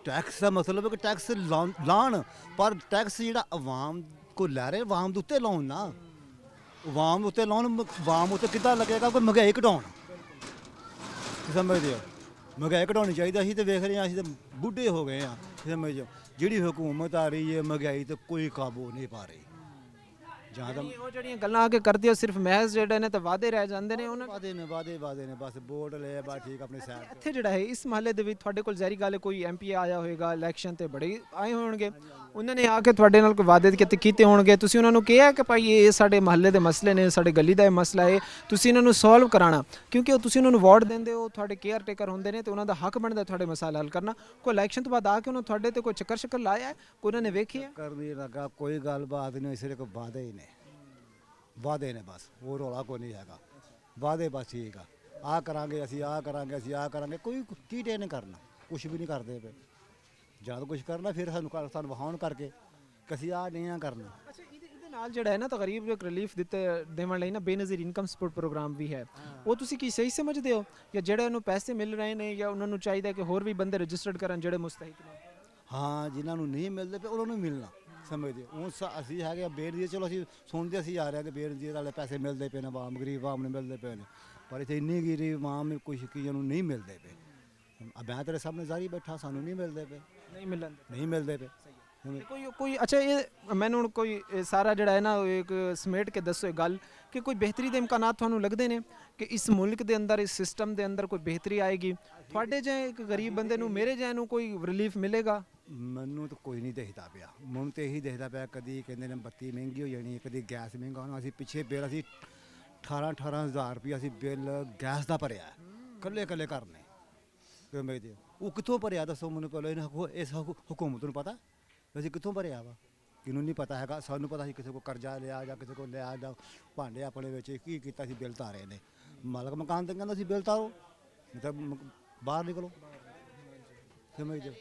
ਟੈਕਸ ਦਾ ਮਤਲਬ ਹੈ ਕਿ ਟੈਕਸ ਲਾਉਣ, ਪਰ ਟੈਕਸ ਜਿਹੜਾ ਆਵਾਮ ਕੋ ਲੈ ਰਹੇ, ਆਵਾਮ ਦੇ ਉੱਤੇ ਲਾਉਣ ਨਾ, ਆਵਾਮ ਉੱਤੇ ਲਾਉਣ। ਆਵਾਮ ਉੱਤੇ ਕਿੱਦਾਂ ਲੱਗੇਗਾ? ਕੋਈ ਮਹਿੰਗਾਈ ਘਟਾਉਣ, ਸਮਝਦੇ ਹੋ? ਮਹਿੰਗਾਈ ਘਟਾਉਣੀ ਚਾਹੀਦੀ। ਅਸੀਂ ਤਾਂ ਵੇਖ ਰਹੇ ਹਾਂ, ਅਸੀਂ ਤਾਂ ਬੁੱਢੇ ਹੋ ਗਏ ਹਾਂ, ਸਮਝਦੇ ਹੋ? ਜਿਹੜੀ ਹੁਕੂਮਤ ਆ ਰਹੀ ਹੈ ਮਹਿੰਗਾਈ ਤੇ ਕੋਈ ਕਾਬੂ ਨਹੀਂ ਪਾ ਰਹੀ। ਜਾਂ ਤਾਂ ਉਹ ਜਿਹੜੀਆਂ ਗੱਲਾਂ ਆ ਕੇ ਕਰਦੇ ਹੋ ਸਿਰਫ ਮਹਿਜ਼ ਜਿਹੜੇ ਨੇ ਤਾਂ ਵਾਅਦੇ ਰਹਿ ਜਾਂਦੇ ਨੇ ਉਹਨਾਂ। ਵਾਦੇ ਨੇ ਬਸ ਵੋਟ ਲਏ ਬਸ ਠੀਕ ਆਪਣੀ ਸਾਈਡ। ਇੱਥੇ ਜਿਹੜਾ ਹੈ ਇਸ ਮਹੱਲੇ ਦੇ ਵਿੱਚ ਤੁਹਾਡੇ ਕੋਲ ਜ਼ਹਿਰੀ ਗੱਲ ਕੋਈ MP ਆਇਆ ਹੋਏਗਾ ਇਲੈਕਸ਼ਨ ਤੇ, ਬੜੇ ਆਏ ਹੋਣਗੇ, ਉਹਨਾਂ ਨੇ ਆ ਕੇ ਤੁਹਾਡੇ ਨਾਲ ਕੋਈ ਵਾਅਦੇ ਕੀਤੇ ਹੋਣਗੇ, ਤੁਸੀਂ ਉਹਨਾਂ ਨੂੰ ਕਿਹਾ ਕਿ ਭਾਈ ਇਹ ਸਾਡੇ ਮਹੱਲੇ ਦੇ ਮਸਲੇ ਨੇ, ਸਾਡੇ ਗਲੀ ਦਾ ਇਹ ਮਸਲਾ ਹੈ, ਤੁਸੀਂ ਇਹਨਾਂ ਨੂੰ ਸੋਲਵ ਕਰਾਣਾ, ਕਿਉਂਕਿ ਤੁਸੀਂ ਉਹਨਾਂ ਨੂੰ ਵੋਟ ਦਿੰਦੇ ਹੋ, ਤੁਹਾਡੇ ਕੇਅਰ ਟੇਕਰ ਹੁੰਦੇ ਨੇ ਤੇ ਉਹਨਾਂ ਦਾ ਹੱਕ ਬਣਦਾ ਤੁਹਾਡੇ ਮਸਲੇ ਹੱਲ ਕਰਨਾ। ਕੋਈ ਇਲੈਕਸ਼ਨ ਤੋਂ ਬਾਅਦ ਆ ਕੇ ਉਹਨਾਂ ਤੁਹਾਡੇ ਤੇ ਕੋਈ ਚੱਕਰ ਲਾਇਆ ਹੈ, ਕੋਈ ਉਹਨਾਂ ਨੇ ਵੇਖਿਆ? ਕਰਨੀ ਲੱਗਾ ਕੋਈ ਗੱਲਬਾਤ ਨਹੀਂ, ਸਿਰਫ ਵਾਅਦੇ ਹੀ ਨੇ, ਵਾਅਦੇ ਨੇ ਬਸ, ਹੋਰ ਰੌਲਾ ਕੋਈ ਨਹੀਂ ਹੈਗਾ। ਵਾਅਦੇ ਬਸ ਠੀਕ ਆ, ਆਹ ਕਰਾਂਗੇ ਅਸੀਂ, ਆਹ ਕਰਾਂਗੇ ਅਸੀਂ, ਆਹ ਕਰਾਂਗੇ। ਕੋਈ ਕੀ ਡੇ ਨੇ ਕਰਨਾ, ਕੁਛ ਵੀ ਨਹੀਂ ਕਰਦੇ ਪਏ। ਜਦ ਕੁਛ ਕਰਨਾ ਫਿਰ ਸਾਨੂੰ ਵਹਾਉਣ ਕਰਕੇ ਕਿ ਅਸੀਂ ਆਹ ਨਹੀਂ ਆ ਕਰਨਾ। ਅੱਛਾ, ਇਹਦੇ ਨਾਲ ਜਿਹੜਾ ਹੈ ਨਾ ਤਾਂ ਗਰੀਬ ਜੋ ਰਿਲੀਫ ਦੇਣ ਲਈ ਨਾ ਬੇਨਜ਼ੀਰ ਇਨਕਮ ਸਪੋਰਟ ਪ੍ਰੋਗਰਾਮ ਵੀ ਹੈ, ਉਹ ਤੁਸੀਂ ਕੀ ਸਹੀ ਸਮਝਦੇ ਹੋ? ਜਾਂ ਜਿਹੜੇ ਉਹਨੂੰ ਪੈਸੇ ਮਿਲ ਰਹੇ ਨੇ, ਜਾਂ ਉਹਨਾਂ ਨੂੰ ਚਾਹੀਦਾ ਕਿ ਹੋਰ ਵੀ ਬੰਦੇ ਰਜਿਸਟਰਡ ਕਰਨ ਜਿਹੜੇ ਮੁਸਤਹਿਕ ਨੇ? ਹਾਂ, ਜਿਨ੍ਹਾਂ ਨੂੰ ਨਹੀਂ ਮਿਲਦੇ ਪਏ ਉਹਨਾਂ ਨੂੰ ਮਿਲਣਾ, ਸਮਝਦੇ ਹੋ? ਹੁਣ ਅਸੀਂ ਹੈਗੇ ਬੇਨਜ਼ੀਰ, ਚਲੋ ਅਸੀਂ ਸੁਣਦੇ ਅਸੀਂ ਆ ਰਹੇ ਕਿ ਬੇਨਜ਼ੀਰ ਵਾਲੇ ਪੈਸੇ ਮਿਲਦੇ ਪਏ ਨੇ, ਆਵਾਮ ਗਰੀਬ ਆਵਾਮ ਨੂੰ ਮਿਲਦੇ ਪਏ ਨੇ, ਪਰ ਇੱਥੇ ਇੰਨੀ ਗਰੀਬ ਆਵਾਮ ਕੁਛ ਕਈਆਂ ਨੂੰ ਨਹੀਂ ਮਿਲਦੇ ਪਏ। ਮੈਂ ਤੇਰੇ ਸਾਹਮਣੇ ਜ਼ਾਰੀ ਬੈਠਾ, ਸਾਨੂੰ ਨਹੀਂ ਮਿਲਦੇ ਪਏ, ਨਹੀਂ ਮਿਲਦੇ ਪਏ। ਕੋਈ ਅੱਛਾ, ਇਹ ਮੈਨੂੰ ਹੁਣ ਕੋਈ ਸਾਰਾ ਜਿਹੜਾ ਹੈ ਨਾ ਇੱਕ ਸਮੇਟ ਕੇ ਦੱਸੋ ਇਹ ਗੱਲ ਕਿ ਕੋਈ ਬਿਹਤਰੀ ਦੇ ਇਮਕਾਨਾਤ ਤੁਹਾਨੂੰ ਲੱਗਦੇ ਨੇ ਕਿ ਇਸ ਮੁਲਕ ਦੇ ਅੰਦਰ, ਇਸ ਸਿਸਟਮ ਦੇ ਅੰਦਰ ਕੋਈ ਬਿਹਤਰੀ ਆਏਗੀ? ਤੁਹਾਡੇ ਜਿਹੇ ਇੱਕ ਗਰੀਬ ਬੰਦੇ ਨੂੰ, ਮੇਰੇ ਜਿਹੇ ਨੂੰ ਕੋਈ ਰਿਲੀਫ ਮਿਲੇਗਾ? ਮੈਨੂੰ ਤਾਂ ਕੋਈ ਨਹੀਂ ਦੇਖਦਾ ਪਿਆ, ਮੈਨੂੰ ਤਾਂ ਇਹੀ ਦੇਖਦਾ ਪਿਆ ਕਦੀ ਕਹਿੰਦੇ ਨੇ ਬੱਤੀ ਮਹਿੰਗੀ ਹੋ ਜਾਣੀ, ਕਦੀ ਗੈਸ ਮਹਿੰਗਾ ਹੋਣਾ। ਅਸੀਂ ਪਿੱਛੇ ਬਿੱਲ ਅਸੀਂ 18,000 ਰੁਪਇਆ ਅਸੀਂ ਬਿੱਲ ਗੈਸ ਦਾ ਭਰਿਆ, ਇਕੱਲੇ ਕਰਨੇ, ਸਮਝਦੇ? ਉਹ ਕਿੱਥੋਂ ਭਰਿਆ ਦੱਸੋ ਮੈਨੂੰ ਪਹਿਲਾਂ? ਇਸ ਹੁਕੂਮਤ ਨੂੰ ਪਤਾ ਅਸੀਂ ਕਿੱਥੋਂ ਭਰਿਆ ਵਾ? ਕਿਹਨੂੰ ਨਹੀਂ ਪਤਾ ਹੈਗਾ? ਸਾਨੂੰ ਪਤਾ ਸੀ ਕਿਸੇ ਕੋਲ ਕਰਜ਼ਾ ਲਿਆ ਜਾਂ ਕਿਸੇ ਕੋਲ ਲਿਆ ਜਾਂ ਭਾਂਡੇ ਆਪਣੇ ਵਿੱਚ ਕੀ ਕੀਤਾ ਸੀ, ਬਿੱਲ ਤਾਰੇ ਨੇ। ਮਾਲਕ ਮਕਾਨ ਤੇ ਕਹਿੰਦਾ ਸੀ ਬਿੱਲ ਤਾਰੋ, ਨਹੀਂ ਤਾਂ ਬਾਹਰ ਨਿਕਲੋ, ਸਮਝਦੇ?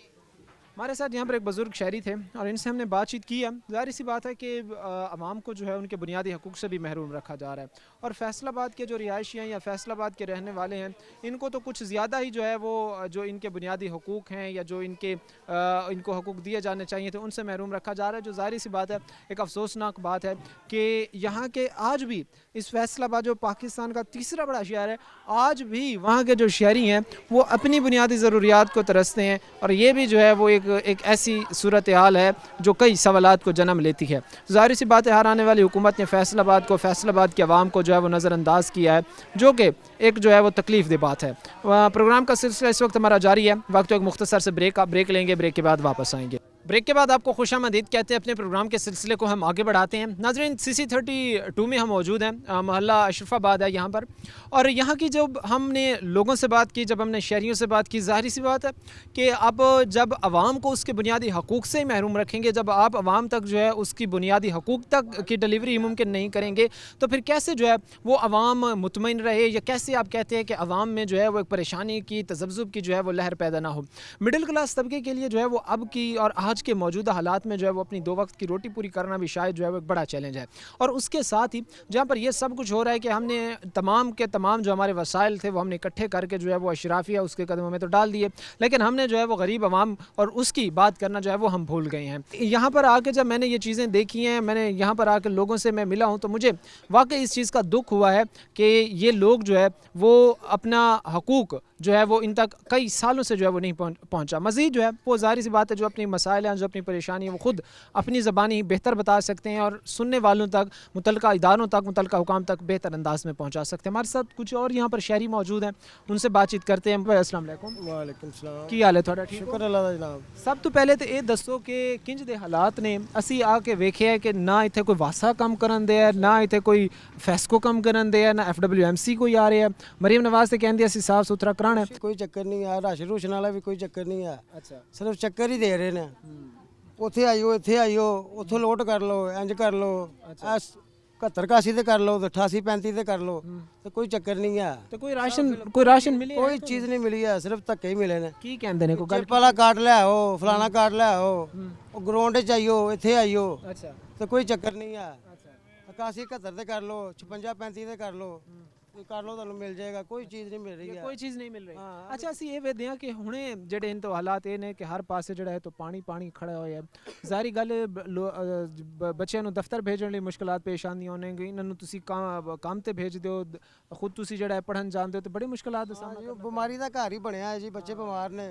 हमारे साथ यहाँ पर एक बुज़ुर्ग शहरी थे और इनसे हमने बातचीत की है। ज़ाहिर सी बात है कि आवाम को जो है उनके बुनियादी हकूक़ से भी महरूम रखा जा रहा है और फैसलाबाद के जो रिहायशी हैं या फैसलाबाद के रहने वाले हैं, इनको तो कुछ ज़्यादा ही जो है वो जो इनके बुनियादी हकूक़ हैं या जो इनको हकूक़ दिए जाने चाहिए थे उनसे महरूम रखा जा रहा है। जो ज़ाहिर सी बात है एक अफसोसनाक बात है कि यहाँ के आज भी इस फैसलाबाद जो पाकिस्तान का तीसरा बड़ा शहर है, आज भी वहाँ के जो शहरी हैं वो अपनी बुनियादी ज़रूरियात को तरसते हैं और ये भी जो है वो एक ऐसी सूरत हाल है जो कई सवालात को जन्म लेती है। ज़ाहिर सी बात है हर आने वाली हुकूमत ने फैसलाबाद के अवाम को जो है वो नज़रअंदाज किया है, जो कि एक जो है वो तकलीफ़ दे बात है। प्रोग्राम का सिलसिला इस वक्त हमारा जारी है। वक्त एक मुख्तसर से ब्रेक लेंगे, ब्रेक के बाद वापस आएंगे। ब्रेक के बाद आपको खुशामदीद कहते हैं। अपने प्रोग्राम के सिलसिले को हम आगे बढ़ाते हैं। नाज़रीन, CC32 में हम मौजूद हैं, मोहल्ला अशरफाबाद है यहाँ पर, और यहाँ की जब हमने लोगों से बात की, जब हमने शहरियों से बात की, ज़ाहिर सी बात है कि अब जब आवाम को उसके बुनियादी हकूक़ से महरूम रखेंगे, जब आप आवाम तक जो है उसकी बुनियादी हकूक़ तक की डिलीवरी मुमकिन नहीं करेंगे, तो फिर कैसे जो है वो आवाम मुतमईन रहे, या कैसे आप कहते हैं कि आवाम में जो है वो एक परेशानी की, तज़ब्ज़ुब की जो है वो लहर पैदा ना हो। मिडिल क्लास तबके के लिए जो है वो अब की और आज के मौजूदा हालात में जो है वो अपनी 2 वक्त की रोटी पूरी करना भी शायद जो है वो एक बड़ा चैलेंज है। और उसके साथ ही जहाँ पर ये सब कुछ हो रहा है कि हमने तमाम के तमाम जो हमारे वसाइल थे वो हमने इकट्ठे करके जो है वो अशराफिया उसके कदमों में तो डाल दिए, लेकिन हमने जो है वो गरीब आवाम और उसकी बात करना जो है वो हम भूल गए हैं। यहाँ पर आके जब मैंने ये चीज़ें देखी हैं, मैंने यहाँ पर आके लोगों से मैं मिला हूँ, तो मुझे वाकई इस चीज़ का दुख हुआ है कि ये लोग जो है वो अपना हकूक़ जो है वो इन तक कई सालों से जो है वो नहीं पहुँचा। मज़ीद जो है वो ज़ाहिर सी बात है जो अपनी मसाइल हैं, जो अपनी परेशानी है, वो ख़ुद अपनी ज़बानी ही बेहतर बता सकते हैं और सुनने वालों तक, मुतल्लिका इदारों तक, मुतल्लिका हुकाम तक बेहतर अंदाज में पहुँचा सकते हैं। हमारे साथ कुछ और यहाँ पर शहरी मौजूद हैं, उनसे बातचीत करते हैं। भाई अस्सलाम वालेकुम। वालेकुम सलाम। की हाल है थोड़ा? ठीक शुक्र अल्लाह दा जनाब। सब तो पहले तो ये दसो कि किंज दे हालात ने असी आके वेखे है कि ना इत्थे कोई वासा कम करन दे, ना इत्थे कोई फैसको कम करन दे, ना FWMC कोई आ रहा है। मरीम नवाज ते कहंदी असी साफ सुथरा कराना है। कोई चक्कर नहीं है, राशन रूशन वाला भी कोई चक्कर नहीं है। अच्छा, सिर्फ चक्कर ही दे रहे ने, ਉੱਥੇ ਆਇਓ ਇੱਥੇ ਆਇਓ, ਉੱਥੋਂ ਲੋਟ ਕਰ ਲਓ, ਇੰਜ ਕਰ ਲਓ, 71-81 ਤੇ ਕਰ ਲਓ, 88-35 ਤੇ ਕਰ ਲਓ, ਤੇ ਕੋਈ ਚੱਕਰ ਨਹੀਂ ਹੈ। तो कोई राशन मिले? ਕੋਈ ਚੀਜ਼ ਨਹੀਂ ਮਿਲੀ ਹੈ, ਸਿਰਫ ਧੱਕੇ ਹੀ ਮਿਲੇ ਨੇ। की कहंदे ने कोई गल? ਚਿੱਪ ਵਾਲਾ ਕਾਰਡ ਲੈ ਆਓ, ਫਲਾਣਾ ਕਾਰਡ ਲੈ ਆਓ, ਉਹ ਗਰਾਊਂਡ 'ਚ ਆਇਓ, ਇੱਥੇ ਆਇਓ, अच्छा ਤੇ ਕੋਈ ਚੱਕਰ ਨਹੀਂ ਹੈ। 81-71 ਤੇ ਕਰ ਲਓ, 56-35 ਤੇ ਕਰ ਲਓ, ਇਹ ਕਰ ਲਓ, ਤੁਹਾਨੂੰ ਮਿਲ ਜਾਏਗਾ। ਕੋਈ ਚੀਜ਼ ਨਹੀਂ ਮਿਲ ਰਹੀ ਹੈ। कोई चीज़ नहीं मिल रही। अच्छा, ਅਸੀਂ ਇਹ ਵੇਖਦੇ ਹਾਂ ਕਿ ਹੁਣੇ ਜਿਹੜੇ ਇਹਨਾਂ ਤੋਂ ਹਾਲਾਤ ਇਹ ਨੇ ਕਿ ਹਰ ਪਾਸੇ ਜਿਹੜਾ ਹੈ ਤੋਂ ਪਾਣੀ ਖੜਾ ਹੋਇਆ ਹੈ। ਜ਼ਾਹਰੀ ਗੱਲ ਬੱਚਿਆਂ ਨੂੰ ਦਫ਼ਤਰ ਭੇਜਣ ਲਈ ਮੁਸ਼ਕਲਾਂ ਪੇਸ਼ ਆਉਂਦੀਆਂ ਹੋਣਗੀਆਂ, ਇਹਨਾਂ ਨੂੰ ਤੁਸੀਂ ਕੰਮ ਤੇ ਭੇਜ ਦਿਓ, ਖੁਦ ਤੁਸੀਂ ਜਿਹੜਾ ਹੈ ਪੜ੍ਹਨ ਜਾਂਦੇ ਹੋ ਤੇ ਬੜੀ ਮੁਸ਼ਕਲਾਂ ਦਾ ਸਾਹਮਣਾ ਕਰਨਾ। ਬਿਮਾਰੀ ਦਾ ਘਰ ਹੀ ਬਣਿਆ ਹੈ ਜੀ, ਬੱਚੇ ਬਿਮਾਰ ਨੇ,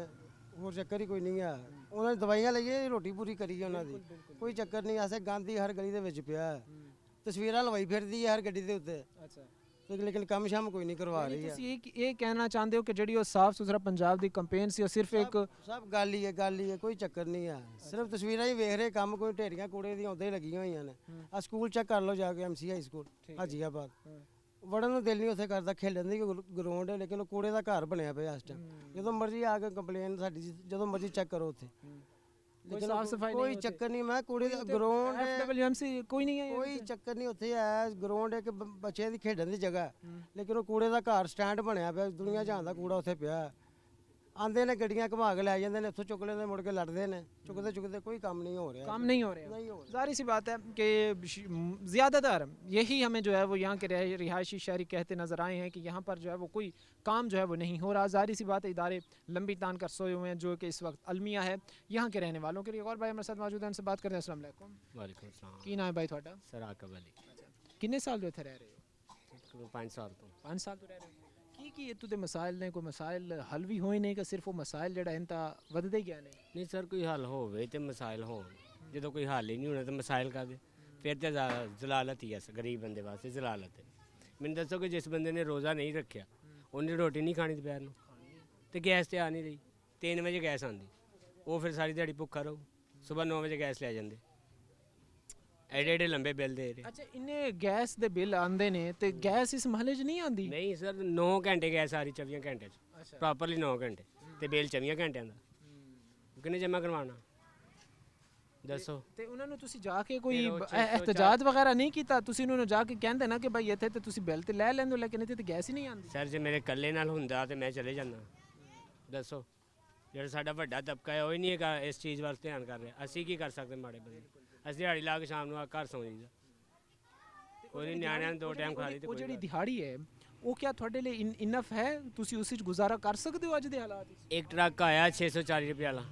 ਹੋਰ ਚੱਕਰ ਹੀ ਕੋਈ ਨਹੀਂ ਹੈ। ਉਹਨਾਂ ਦੀ ਦਵਾਈਆਂ ਲਈਏ, ਰੋਟੀ ਪੂਰੀ ਕਰੀਏ ਉਹਨਾਂ ਦੀ, ਕੋਈ ਚੱਕਰ ਨਹੀਂ। ਐਸੇ ਗੰਦ ਹੀ ਹਰ ਗਲੀ ਦੇ ਵਿੱਚ ਪਿਆ ਹੈ, ਤਸਵੀਰਾਂ ਲਵਾਈ ਫਿਰਦੀ ਹੈ ਹਰ ਗੱਡੀ ਦੇ ਉੱਤੇ। ਅੱਛਾ, ਲੇਕਿਨ ਕੰਮ ਸ਼ਾਮ ਕੋਈ ਨਹੀਂ ਕਰਵਾ ਰਹੀ ਹੈ। ਤੁਸੀਂ ਇਹ ਕਹਿਣਾ ਚਾਹੁੰਦੇ ਹੋ ਕਿ ਜਿਹੜੀ ਉਹ ਸਾਫ਼ ਸੁਥਰਾ ਪੰਜਾਬ ਦੀ ਕੰਪੇਨ ਸੀ ਉਹ ਸਿਰਫ ਇੱਕ ਸਭ ਗੱਲ ਹੀ ਹੈ, ਕੋਈ ਚੱਕਰ ਨਹੀਂ ਹੈ। ਸਿਰਫ ਤਸਵੀਰਾਂ ਹੀ ਵੇਖ ਰਹੇ, ਕੰਮ ਕੋਈ ਢੇਰੀਆਂ ਕੂੜੇ ਦੀਆਂ ਉੱਦਾਂ ਹੀ ਲੱਗੀਆਂ ਹੋਈਆਂ ਨੇ। ਆ ਸਕੂਲ ਚੈੱਕ ਕਰ ਲਓ ਜਾ ਕੇ, MC ਹਾਈ ਸਕੂਲ ਹਾਜੀਆਬਾਦ, ਵੜਨ ਨੂੰ ਦਿਲ ਨਹੀਂ ਉੱਥੇ ਕਰਦਾ, ਖੇਡਣ ਦੀ ਗਰਾਊਂਡ ਹੈ, ਲੇਕਿਨ ਉਹ ਕੂੜੇ ਦਾ ਘਰ ਬਣਿਆ ਪਿਆ ਇਸ ਟਾਈਮ। ਜਦੋਂ ਮਰਜ਼ੀ ਆ ਕੇ ਕੰਪਲੇਨ ਸਾਡੀ, ਜਦੋਂ ਮਰਜ਼ੀ ਚੈੱਕ ਕਰੋ ਉੱਥੇ, ਕੋਈ ਸਾਫ਼ ਸਫਾਈ ਕੋਈ ਚੱਕਰ ਨਹੀਂ। ਮੈਂ ਕੂੜੇ ਦਾ ਗਰਾਊਂਡ FWMC ਕੋਈ ਨਹੀਂ ਹੈ, ਕੋਈ ਚੱਕਰ ਨਹੀਂ। ਉੱਥੇ ਹੈ ਗਰਾਊਂਡ, ਇੱਕ ਬੱਚੇ ਦੀ ਖੇਡਣ ਦੀ ਜਗ੍ਹਾ, ਲੇਕਿਨ ਉਹ ਕੂੜੇ ਦਾ ਘਰ ਸਟੈਂਡ ਬਣਿਆ ਪਿਆ, ਦੁਨੀਆ ਜਹਾਨ ਦਾ ਕੂੜਾ ਉੱਥੇ ਪਿਆ। ਆਂਦੇ ਨੇ ਗੱਡੀਆਂ ਘੁਮਾ ਕੇ ਲੈ ਜਾਂਦੇ ਨੇ, ਇੱਥੋਂ ਚੁੱਕ ਲੈਂਦੇ, ਮੁੜ ਕੇ ਲੜਦੇ ਨੇ, ਚੁੱਕਦੇ ਕੋਈ ਕੰਮ नहीं हो रहा। काम नहीं हो रहा। ज़ाहिर सी बात है कि ज़्यादातर यही हमें जो है वो यहाँ के रिहायशी शहरी कहते नज़र आए हैं कि यहाँ पर जो है वो कोई काम जो है वो नहीं हो रहा। ज़ाहिर सी बात है इदारे लंबी तान कर सोए हुए हैं, जो कि इस वक्त अलमिया है यहाँ के रहने वालों के लिए। और भाई हमारे साथ मौजूद हैं, उनसे बात करते हैं। अस्सलाम वालेकुम। वालेकुम सलाम। की नाम है भाई थोड़ा? सर आकब अली। कितने साल जो इत्थे रह रहे हो? 5 साल तो। 5 साल तो रह रहे हो। की इतों दे मसाइल ने, कोई मसाइल हल भी होए नहीं कि सिर्फ वो मसाइल जड़ा इनता वधदे गया ने? नहीं सर, कोई हल होवे ते मसाइल होन, जो कोई हल ही नहीं होना तो मसाइल का दे फिर तो जलालत ही है, गरीब बंदे वास्ते जलालत है। मैंने दसो कि जिस बंदे ने रोज़ा नहीं रखा उन्हें रोटी नहीं खानी दोपहर को, तो गैस तो आ नहीं रही। 3 बजे गैस आती, वो फिर सारी दिहाड़ी भुखा रहू, सुबह 9 बजे गैस लै जाते, एडे लंबे बिल दे रहे। अच्छा, इन्हें गैस दे बिल आंदे ने ते गैस इस महल्ले च नहीं आंदी? नहीं सर, 9 घंटे गैस आ रही 24 घंटे प्रॉपरली 9 घंटे, तो बिल 24 घंटे का किन्ने जमा करवाना दसो। ਤੇ ਉਹਨਾਂ ਨੂੰ ਤੁਸੀਂ ਜਾ ਕੇ ਕੋਈ ਇhtਜਾਜ ਵਗੈਰਾ ਨਹੀਂ ਕੀਤਾ? ਤੁਸੀਂ ਉਹਨਾਂ ਨੂੰ ਜਾ ਕੇ ਕਹਿੰਦੇ ਨਾ ਕਿ ਭਾਈ ਇੱਥੇ ਤੇ ਤੁਸੀਂ ਬਿੱਲ ਤੇ ਲੈ ਲੈਂਦੇ ਹੋ, ਲੇਕਿਨ ਇੱਥੇ ਤੇ ਗੈਸ ਹੀ ਨਹੀਂ ਆਉਂਦੀ। ਸਰ ਜੇ ਮੇਰੇ ਇਕੱਲੇ ਨਾਲ ਹੁੰਦਾ ਤੇ ਮੈਂ ਚਲੇ ਜਾਂਦਾ, ਦੱਸੋ ਜਿਹੜਾ ਸਾਡਾ ਵੱਡਾ ਤਬਕਾ ਹੈ ਉਹ ਹੀ ਨਹੀਂ ਹੈਗਾ ਇਸ ਚੀਜ਼ ਵੱਲ ਧਿਆਨ ਕਰ ਰਿਹਾ। ਅਸੀਂ ਕੀ ਕਰ ਸਕਦੇ ਮਾੜੇ ਬੰਦੇ? ਅਸੀਂ ਦਿਹਾੜੀ ਲਾ ਕੇ ਸ਼ਾਮ ਨੂੰ ਆ ਘਰ ਸੌਂ ਜਾਈਦਾ। ਕੋਈ ਨਿਆਣਿਆਂ ਨੂੰ 2 ਟਾਈਮ ਖਾ ਲਈ ਤੇ ਉਹ ਕੋਈ ਜਿਹੜੀ ਗੱਲ ਨਹੀਂ। ਦਿਹਾੜੀ ਹੈ ਉਹ ਕਿਆ ਤੁਹਾਡੇ ਲਈ ਇਨਫ ਹੈ? ਤੁਸੀਂ ਉਸ ਵਿੱਚ ਗੁਜ਼ਾਰਾ ਕਰ ਸਕਦੇ ਹੋ ਅੱਜ ਦੇ ਹਾਲਾਤ ਵਿੱਚ? ਇੱਕ ਟਰੱਕ ਆਇਆ 640 ਰੁਪਏ ਵਾਲਾ,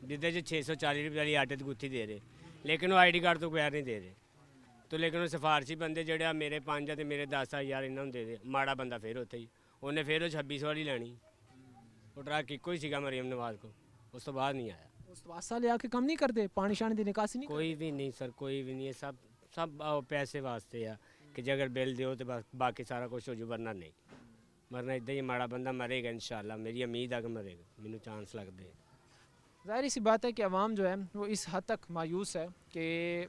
ਜਿਹਦੇ 'ਚ 640 ਰੁਪਏ ਵਾਲੀ ਆਟੇ ਦੀ ਗੁੱਥੀ ਦੇ ਰਹੇ, ਲੇਕਿਨ ਉਹ ਆਈਡੀ ਕਾਰਡ ਤੋਂ ਬਗੈਰ ਨਹੀਂ ਦੇ ਰਹੇ। ਤੋ ਲੇਕਿਨ ਉਹ ਸਿਫਾਰਸ਼ੀ ਬੰਦੇ ਜਿਹੜੇ ਆ ਮੇਰੇ 5 ਤੇ ਮੇਰੇ 10,000 ਇਹਨਾਂ ਨੂੰ ਦੇ ਦੇ। ਮਾੜਾ ਬੰਦਾ ਫਿਰ ਉੱਥੇ ਹੀ, ਉਹਨੇ ਫਿਰ ਉਹ 2600 ਵਾਲੀ ਲੈਣੀ। ਉਹ ਟਰੱਕ ਇੱਕੋ ਹੀ ਸੀਗਾ ਮਰੀਮ ਨਵਾਜ਼ ਕੋ, ਉਸ ਤੋਂ ਬਾਅਦ ਨਹੀਂ ਆਇਆ। ਉਸ ਤੋਂ ਬਾਅਦ ਸਾਲੇ ਆके ਕੰਮ ਨਹੀਂ ਕਰਦੇ, ਪਾਣੀ शानी ਦੀ ਨਿਕਾਸੀ ਨਹੀਂ ਕੋਈ ਵੀ ਨਹੀਂ ਸਰ, ਕੋਈ ਵੀ ਨਹੀਂ ਹੈ। ਸਭ ਪੈਸੇ ਵਾਸਤੇ ਆ ਕਿ ਜੇ ਅਗਰ ਬਿੱਲ ਦਿਓ ਤੇ ਬਸ ਬਾਕੀ ਸਾਰਾ ਕੁਝ ਹੋ ਜੂ, ਵਰਨਾ ਨਹੀਂ। ਮਰਨਾ ਇੱਦਾਂ ਹੀ, ਮਾੜਾ ਬੰਦਾ ਮਰੇਗਾ इंशाल्लाह। मेरी उम्मीद है कि मरेगा, मैंने चांस लगते हैं। ज़ाहिर सी बात है कि अवाम जो है वो इस हद तक मायूस है कि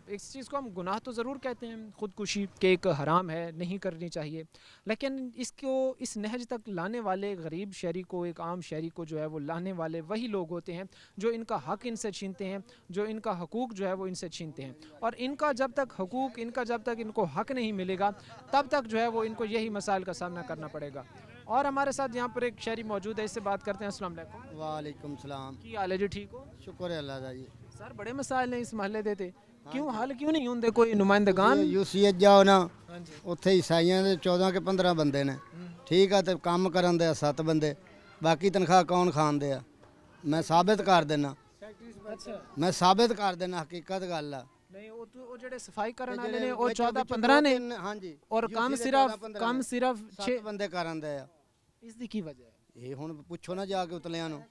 इस चीज़ को हम गुनाह तो ज़रूर कहते हैं, ख़ुदकुशी के एक हराम है, नहीं करनी चाहिए, लेकिन इसको इस नहज तक लाने वाले गरीब शहरी को, एक आम शहरी को जो है वो लाने वाले वही लोग होते हैं जो इनका हक़ इनसे छीनते हैं, जो इनका हकूक़ जो है वो इनसे छीनते हैं। और इनका जब तक हकूक़, इनका जब तक इनको हक़ नहीं मिलेगा तब तक जो है वो इनको यही मसाइल का सामना करना पड़ेगा। और हमारे साथ यहाँ पर एक शहरी मौजूद है, इससे बात करते हैं। अस्सलाम वालेकुम। वालेकुम सलाम। की हाल है जी? ठीक हो? शुक्र है अल्लाह दा जी। सर बड़े मसाइल हैं इस महल्ले देते, क्यों हल क्यों नहीं होंगे? कोई नुमाइंदगान? यूसीएच जाओ ना, ਉੱਥੇ ਈਸਾਈਆਂ ਦੇ 14 ਕੇ 15 ਬੰਦੇ ਨੇ, ਠੀਕ ਆ, ਤੇ ਕੰਮ ਕਰਨ ਦੇ 7 ਬੰਦੇ, ਬਾਕੀ ਤਨਖਾਹ ਕੌਣ ਖਾਂਦੇ ਆ? ਮੈਂ ਸਾਬਿਤ ਕਰ ਦੇਣਾ, अच्छा ਮੈਂ ਸਾਬਿਤ ਕਰ ਦੇਣਾ, ਹਕੀਕਤ ਗੱਲ ਆ। नहीं वो ਜਿਹੜੇ ਸਫਾਈ ਕਰਨ ਵਾਲੇ ਨੇ ਉਹ 14 15 ਨੇ, ਹਾਂਜੀ, ਔਰ ਕੰਮ ਸਿਰਫ 6 ਬੰਦੇ ਕਰਨ ਦੇ ਆ। ਇਸ ਦੀ ਕੀ ਵਜ੍ਹਾ ਹੈ? ਇਹ ਹੁਣ ਪੁੱਛੋ ਨਾ ਜਾ ਕੇ ਉਤਲਿਆਂ ਨੂੰ,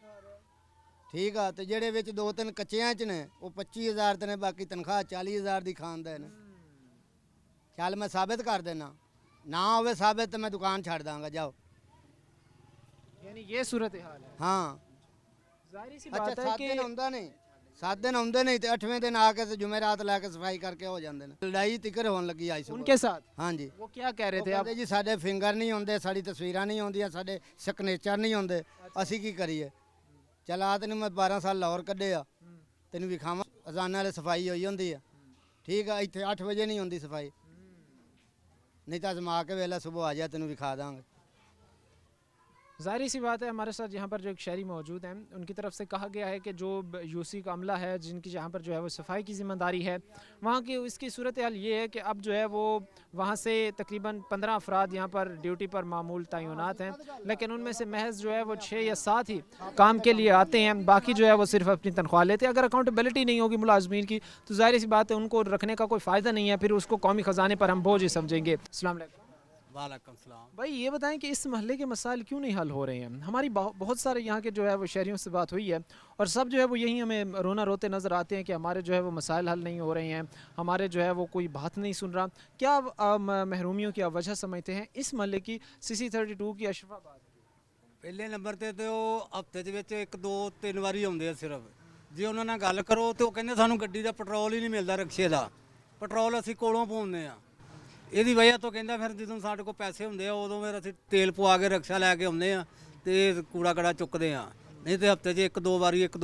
ਠੀਕ ਆ। ਤੇ ਜਿਹੜੇ ਵਿੱਚ 2-3 ਕੱਚਿਆਂ ਚ ਨੇ ਉਹ 25,000 ਤੇ ਨੇ, ਬਾਕੀ ਤਨਖਾਹ 40,000 ਦੀ ਖਾਂਦੇ ਨੇ। ਚੱਲ ਮੈਂ ਸਾਬਿਤ ਕਰ ਦੇਣਾ, ਨਾ ਹੋਵੇ ਸਾਬਿਤ ਤੇ ਮੈਂ ਦੁਕਾਨ ਛੱਡ ਦਾਂਗਾ, ਜਾਓ। यानी ये सूरत हाल है। ਹਾਂ, जाहिर सी ਅੱਛਾ, बात है 7 कि ਦਿਨ ਹੁੰਦਾ ਨਹੀਂ, 7 ਦਿਨ ਹੁੰਦੇ ਨਹੀਂ, ਤੇ 8ਵੇਂ ਦਿਨ ਆ ਕੇ ਤੇ ਜੁਮੇਰਾਤ ਲੈ ਕੇ ਸਫਾਈ ਕਰਕੇ ਹੋ ਜਾਂਦੇ ਨੇ। ਲੜਾਈ ਤਿਕਰ ਹੋਣ ਲੱਗੀ ਆਈ ਸੁਬਹ। उनके साथ ਹਾਂਜੀ, वो क्या कह रहे ਉਹ थे आप? ਕਹਿੰਦੇ ਜੀ ਸਾਡੇ ਫਿੰਗਰ ਨਹੀਂ ਹੁੰਦੇ, ਸਾਡੀ ਤਸਵੀਰਾਂ ਨਹੀਂ ਆਉਂਦੀਆਂ, ਸਾਡੇ ਸਿਗਨੇਚਰ ਨਹੀਂ ਹੁੰਦੇ, ਅਸੀਂ ਕੀ ਕਰੀਏ? ਚੱਲ ਆ ਤੈਨੂੰ ਮੈਂ 12 ਸਾਲ ਲਾਹੌਰ ਕੱਢੇ ਆ, ਤੈਨੂੰ ਵਿਖਾਵਾਂ। ਅਜ਼ਾਨਾਂ ਵਾਲੇ ਸਫਾਈ ਹੋਈ ਹੁੰਦੀ ਆ, ਠੀਕ ਆ। ਇੱਥੇ 8 ਵਜੇ ਨਹੀਂ ਹੁੰਦੀ ਸਫਾਈ, ਨਹੀਂ ਤਾਂ ਅਜ਼ਮਾ ਕੇ ਵੇਲਾ ਸੁਬਹ ਆ ਜਾ, ਤੈਨੂੰ ਵਿਖਾ ਦਾਂਗੇ। ज़ाहिर सी बात है, हमारे साथ यहाँ पर जो एक शहरी मौजूद हैं, उनकी तरफ से कहा गया है कि जो यूसी का अमला है, जिनकी यहाँ पर जो है वो सफाई की ज़िम्मेदारी है, वहाँ की इसकी सूरत हाल ये है कि अब जो है वो वहाँ से तकरीबन 15 अफराद यहाँ पर ड्यूटी पर मामूल तैनात हैं, लेकिन उनमें से महज जो है वो 6 या 7 ही काम के लिए आते हैं, बाकी जो है वो सिर्फ अपनी तनख्वाह लेते हैं। अगर अकाउंटेबिलिटी नहीं होगी मुलाजमीन की तो ज़ाहिर सी बात है उनको रखने का कोई फ़ायदा नहीं है, फिर उसको कौमी ख़जाने पर हम बोझ ही समझेंगे। अस्सलाम वालेकुम। वालेकुम सलाम। भाई ये बताएं कि इस महल्ले के मसाइल क्यों नहीं हल हो रहे हैं? हमारी बहुत सारे यहाँ के जो है वो शहरियों से बात हुई है और सब जो है वो यही हमें रोना रोते नज़र आते हैं कि हमारे जो है वो मसाइल हल नहीं हो रहे हैं, हमारे जो है वो कोई बात नहीं सुन रहा। क्या महरूमियों की वजह समझते हैं इस महल्ले की? CC32 की अशरफाबाद ਪਹਿਲੇ ਨੰਬਰ ਤੇ ਉਹ ਹਫਤੇ ਦੇ ਵਿੱਚ 1-2-3 ਵਾਰੀ ਆਉਂਦੇ ਆ ਸਿਰਫ। ਜੇ ਉਹਨਾਂ ਨਾਲ ਗੱਲ ਕਰੋ ਤੇ ਉਹ ਕਹਿੰਦੇ ਸਾਨੂੰ ਗੱਡੀ ਦਾ ਪੈਟਰੋਲ ਹੀ ਨਹੀਂ ਮਿਲਦਾ, ਰਿਕਸ਼ੇ ਦਾ ਪੈਟਰੋਲ ਅਸੀਂ ਕੋਲੋਂ ਪਾਉਂਦੇ ਆ। ਇਹਦੀ ਵਜ੍ਹਾ ਤੋਂ ਕਹਿੰਦਾ ਫਿਰ ਜਦੋਂ ਸਾਡੇ ਕੋਲ ਪੈਸੇ ਹੁੰਦੇ ਆ ਉਦੋਂ ਫਿਰ ਅਸੀਂ ਤੇਲ ਪਵਾ ਕੇ ਰਿਕਸ਼ਾ ਲੈ ਕੇ ਆਉਂਦੇ ਆ ਤੇ ਕੂੜਾ ਕੜਾ ਚੁੱਕਦੇ ਆ। ਨਹੀਂ ਤੇ ਹਫਤੇ 'ਚ ਇੱਕ ਦੋ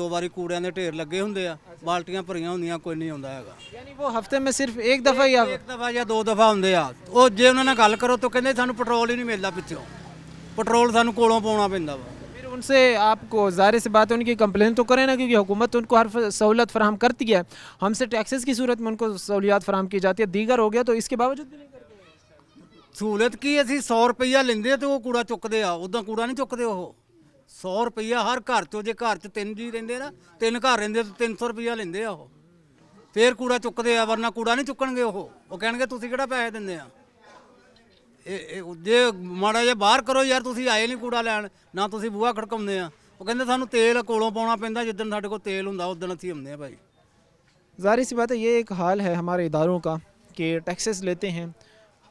ਵਾਰੀ ਕੂੜਿਆਂ ਦੇ ਢੇਰ ਲੱਗੇ ਹੁੰਦੇ ਆ, ਬਾਲਟੀਆਂ ਭਰੀਆਂ ਹੁੰਦੀਆਂ, ਕੋਈ ਨਹੀਂ ਆਉਂਦਾ ਹੈਗਾ। यानी वो हफ्ते में सिर्फ एक दफ़ा या ਇੱਕ ਦਫਾ ਜਾਂ 2 ਦਫਾ ਹੁੰਦੇ ਆ। ਉਹ ਜੇ ਉਹਨਾਂ ਨਾਲ ਗੱਲ ਕਰੋ ਤਾਂ ਕਹਿੰਦੇ ਸਾਨੂੰ ਪੈਟਰੋਲ ਹੀ ਨਹੀਂ ਮਿਲਦਾ, ਪਿੱਛੋਂ ਪੈਟਰੋਲ ਸਾਨੂੰ ਕੋਲੋਂ ਪਾਉਣਾ ਪੈਂਦਾ ਵਾ। फिर उनसे आपको ज़ाहिर सी बात है उनकी कंप्लेन तो करें ना, क्योंकि हुकूमत तो उनको हर सहूलत फराहम करती है, हमसे टैक्सेस की सूरत में उनको सहूलियात फराहम की जाती है, दीगर हो गया तो इसके बावजूद भी नहीं करते। ਸਹੂਲਤ ਕੀ, ਅਸੀਂ 100 ਰੁਪਈਆ ਲੈਂਦੇ ਤੇ ਉਹ ਕੂੜਾ ਚੁੱਕਦੇ ਆ, ਉਦਾਂ ਕੂੜਾ ਨਹੀਂ ਚੁੱਕਦੇ ਉਹ। 100 ਰੁਪਈਆ ਹਰ ਘਰ ਚੋਂ, ਜੇ ਘਰ 'ਚ 3 ਜੀ ਰਹਿੰਦੇ ਨਾ, 3 ਘਰ ਰਹਿੰਦੇ ਤਾਂ 300 ਰੁਪਈਆ ਲੈਂਦੇ ਆ ਉਹ, ਫੇਰ ਕੂੜਾ ਚੁੱਕਦੇ ਆ, ਵਰਨਾ ਕੂੜਾ ਨਹੀਂ ਚੁੱਕਣਗੇ ਉਹ ਕਹਿਣਗੇ ਤੁਸੀਂ ਕਿਹੜਾ ਪੈਸੇ ਦਿੰਦੇ ਆ। ਇਹ ਜੇ ਮਾੜਾ ਜਿਹਾ ਬਾਹਰ ਕਰੋ ਯਾਰ, ਤੁਸੀਂ ਆਏ ਨਹੀਂ ਕੂੜਾ ਲੈਣ, ਨਾ ਤੁਸੀਂ ਬੂਹਾ ਖੜਕਾਉਂਦੇ ਆ। ਉਹ ਕਹਿੰਦੇ ਸਾਨੂੰ ਤੇਲ ਕੋਲੋਂ ਪਾਉਣਾ ਪੈਂਦਾ, ਜਿੱਦਣ ਸਾਡੇ ਕੋਲ ਤੇਲ ਹੁੰਦਾ ਉਦੋਂ ਅਸੀਂ ਆਉਂਦੇ ਆ ਭਾਈ। ज़ाहिर सी बात है ये एक हाल है हमारे इदारों का कि टैक्सेस लेते हैं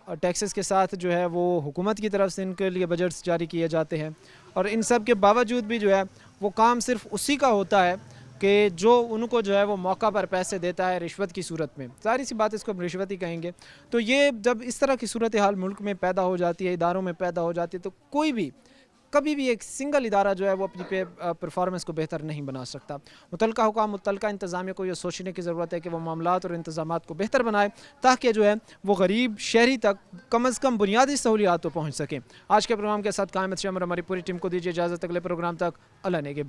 और टैक्सेस के साथ जो है वो हुकूमत की तरफ से इनके लिए बजट्स जारी किए जाते हैं, और इन सब के बावजूद भी जो है वो काम सिर्फ उसी का होता है कि जो उनको जो है वो मौका पर पैसे देता है रिश्वत की सूरत में। सारी सी बात इसको हम रिश्वत ही कहेंगे। तो ये जब इस तरह की सूरत हाल मुल्क में पैदा हो जाती है, इदारों में पैदा हो जाती है, तो कोई भी कभी भी एक सिंगल इदारा जो है वो अपनी परफॉर्मेंस को बेहतर नहीं बना सकता। मुतलका हुकाम, मुतलका इंतज़ामिया को ये सोचने की ज़रूरत है कि वो मामलात और इंतज़ामात को बेहतर बनाए ताकि जो है वो गरीब शहरी तक कम अज़ कम बुनियादी सहूलियात तो पहुँच सकें। आज के प्रोग्राम के साथ कायमत शमर हमारी पूरी टीम को दीजिए इजाज़त, अगले प्रोग्राम तक अल्लाह ने के।